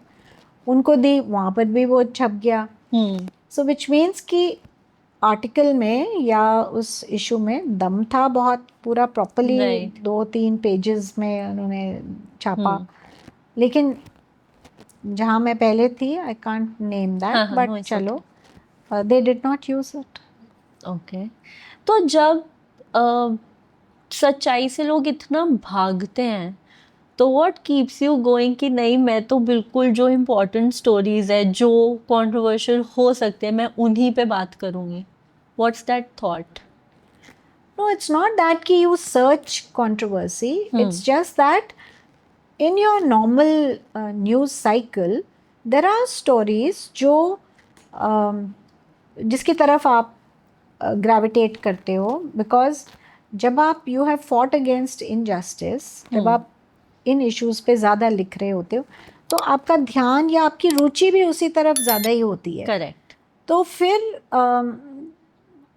उनको दी, वहाँ पर भी वो छप गया। सो विच मीन्स कि आर्टिकल में या उस इशू में दम था बहुत, पूरा प्रॉपरली 2-3 पेजेस में उन्होंने छापा। लेकिन जहाँ मैं पहले थी, I can't name that, but चलो, they did not use it. Okay, तो जब सच्चाई से लोग इतना भागते हैं तो व्हाट कीप्स यू गोइंग कि नहीं, मैं तो बिल्कुल जो इम्पोर्टेंट स्टोरीज है, जो कंट्रोवर्शियल हो सकते हैं, मैं उन्हीं पे बात करूँगी. What's that thought? No, it's not that कि you search controversy. It's just that in your normal news cycle, there are stories जो जिसकी तरफ आप gravitate करते हो, because जब आप you have fought against injustice, जब आप इन issues पे ज़्यादा लिख रहे होते हो, तो आपका ध्यान या आपकी रुचि भी उसी तरफ ज़्यादा ही होती है. करेक्ट. तो फिर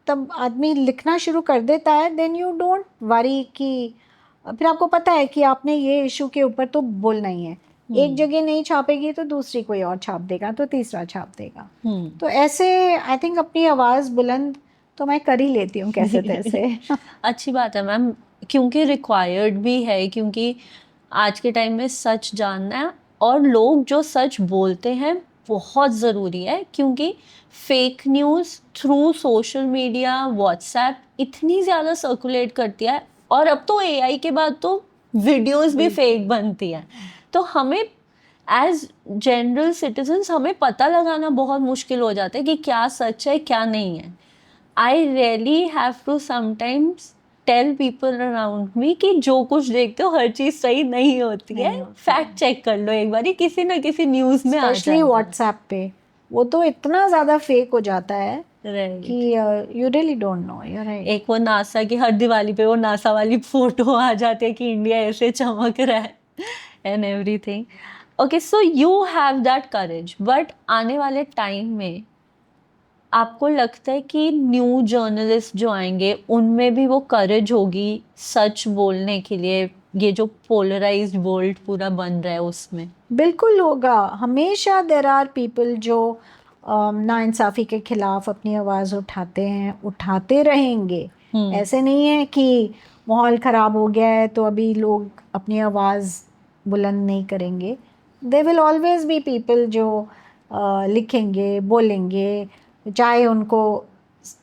तब आदमी लिखना शुरू कर देता है. देन यू डोंट वरी कि फिर आपको पता है कि आपने ये इशू के ऊपर तो बोलना ही है. एक जगह नहीं छापेगी तो दूसरी कोई और छाप देगा, तो तीसरा छाप देगा. तो ऐसे आई थिंक अपनी आवाज़ बुलंद तो मैं कर ही लेती हूँ कैसे तैसे. अच्छी बात है मैम, क्योंकि रिक्वायर्ड भी है, क्योंकि आज के टाइम में सच जानना है और लोग जो सच बोलते हैं बहुत ज़रूरी है, क्योंकि fake news through social media, WhatsApp इतनी ज़्यादा सर्कुलेट करती है, और अब तो एआई के बाद तो वीडियोस भी फेक बनती है. तो हमें एज जनरल सिटीजन्स हमें पता लगाना बहुत मुश्किल हो जाता है कि क्या सच है क्या नहीं है. I really have to sometimes tell people around me कि जो कुछ देखते हो हर चीज़ सही नहीं होती है, फैक्ट चेक कर लो एक बार, किसी ना किसी न्यूज़ में आ जाएगा. स्पेशली व्हाट्सएप पे वो तो इतना ज़्यादा फेक हो जाता है कि you really don't know. You right. एक वो नासा की हर दिवाली पे वो नासा वाली फोटो आ जाती है कि इंडिया ऐसे चमक रहा है and everything. Okay, so you have that courage, but आने वाले टाइम में आपको लगता है कि न्यू जर्नलिस्ट जो आएंगे उनमें भी वो करेज होगी सच बोलने के लिए, ये जो पोलराइज्ड वर्ल्ड पूरा बन रहा है उसमें? बिल्कुल होगा. हमेशा देर आर पीपल जो नाइंसाफ़ी के खिलाफ अपनी आवाज़ उठाते हैं, उठाते रहेंगे. ऐसे नहीं है कि माहौल ख़राब हो गया है तो अभी लोग अपनी आवाज़ बुलंद नहीं करेंगे. They will always be people जो लिखेंगे, बोलेंगे, चाहे उनको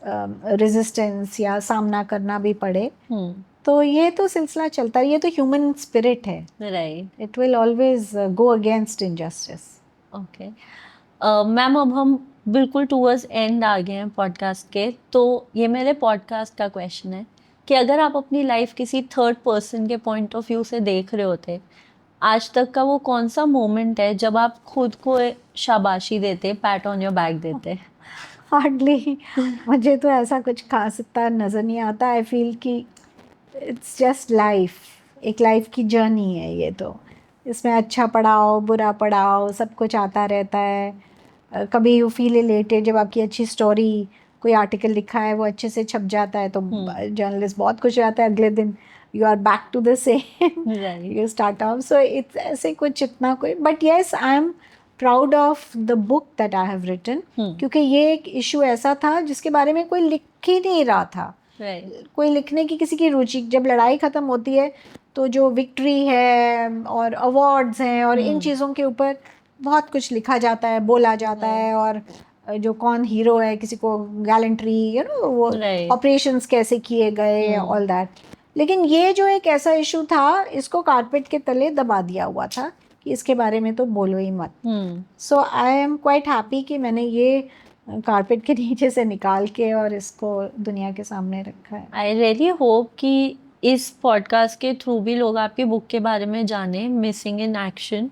रेजिस्टेंस या सामना करना भी पड़े. तो ये तो सिलसिला चलता है, ये तो ह्यूमन स्पिरिट है. Right. It will always go against injustice. Okay ma'am, अब हम बिल्कुल टूवर्ड्स एंड आ गए हैं पॉडकास्ट के, तो ये मेरे पॉडकास्ट का क्वेश्चन है कि अगर आप अपनी लाइफ किसी थर्ड पर्सन के पॉइंट ऑफ व्यू से देख रहे होते, आज तक का वो कौन सा मोमेंट है जब आप खुद को शाबाशी देते, पैट ऑन योर बैक देते? हार्डली. मुझे तो ऐसा कुछ खास इतना नज़र नहीं आता. आई फील कि इट्स जस्ट लाइफ, एक लाइफ की जर्नी है ये. तो इसमें अच्छा पढ़ाओ, बुरा पढ़ाओ, सब कुछ आता रहता है. कभी यू फील इलेटेड जब आपकी अच्छी स्टोरी, कोई आर्टिकल लिखा है वो अच्छे से छप जाता है तो जर्नलिस्ट बहुत खुश हो जाता है. अगले दिन you are back to the same, you start off. So it's ऐसे कुछ इतना कोई. But yes, I am proud of the book that I have written, क्योंकि ये एक इशू ऐसा था जिसके बारे में कोई लिख ही नहीं रहा था. कोई लिखने की किसी की रुचि. जब लड़ाई ख़त्म होती है तो जो विक्ट्री है और अवार्ड्स हैं और इन चीज़ों के ऊपर बहुत कुछ लिखा जाता है, बोला जाता है, और जो कौन हीरो है, किसी को गैलेंट्री, यू नो, वो ऑपरेशंस कैसे किए गए, ऑल दैट. लेकिन ये जो एक ऐसा इशू था, इसको कारपेट के तले दबा दिया हुआ था कि इसके बारे में तो बोलो ही मत. सो आई एम क्वाइट हैप्पी कि मैंने ये कारपेट के नीचे से निकाल के और इसको दुनिया के सामने रखा है. आई रियली होप कि इस पॉडकास्ट के थ्रू भी लोग आपकी बुक के बारे में जाने, missing in action.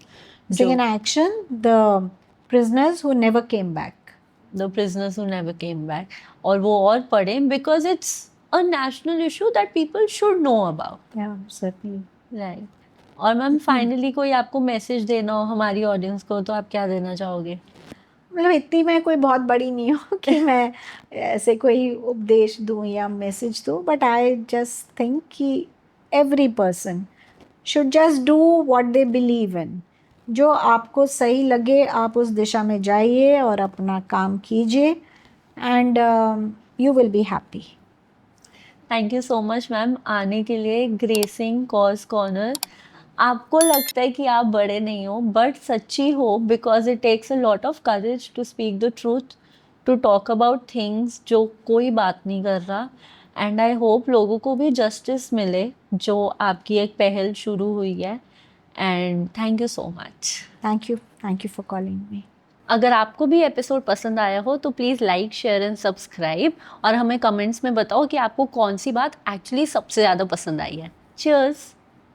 Missing in Action, The Prisoners Who Never Came Back. The Prisoners Who Never Came Back. और वो और पढ़ें because it's a national issue that people should know about. Yeah, certainly. Right. और ma'am finally कोई आपको message देना हो हमारी ऑडियंस को, तो आप क्या देना चाहोगे? मतलब इतनी मैं कोई बहुत बड़ी नहीं हूँ कि मैं ऐसे कोई उपदेश दूँ या मैसेज दूँ. बट आई जस्ट थिंक कि every person should just do what they believe in. जो आपको सही लगे आप उस दिशा में जाइए और अपना काम कीजिए, and you will be happy. Thank you so much ma'am आने के लिए, ग्रेसिंग कॉज कॉर्नर. आपको लगता है कि आप बड़े नहीं हो, बट सच्ची हो, because it takes a lot of courage to speak the truth, to talk about things जो कोई बात नहीं कर रहा। एंड आई होप लोगों को भी जस्टिस मिले जो आपकी एक पहल शुरू हुई है। And thank you so much. Thank you for calling me. अगर आपको भी एपिसोड पसंद आया हो तो please like, share and subscribe, और हमें कमेंट्स में बताओ कि आपको कौन सी बात एक्चुअली सबसे ज़्यादा पसंद आई है। चीयर्स।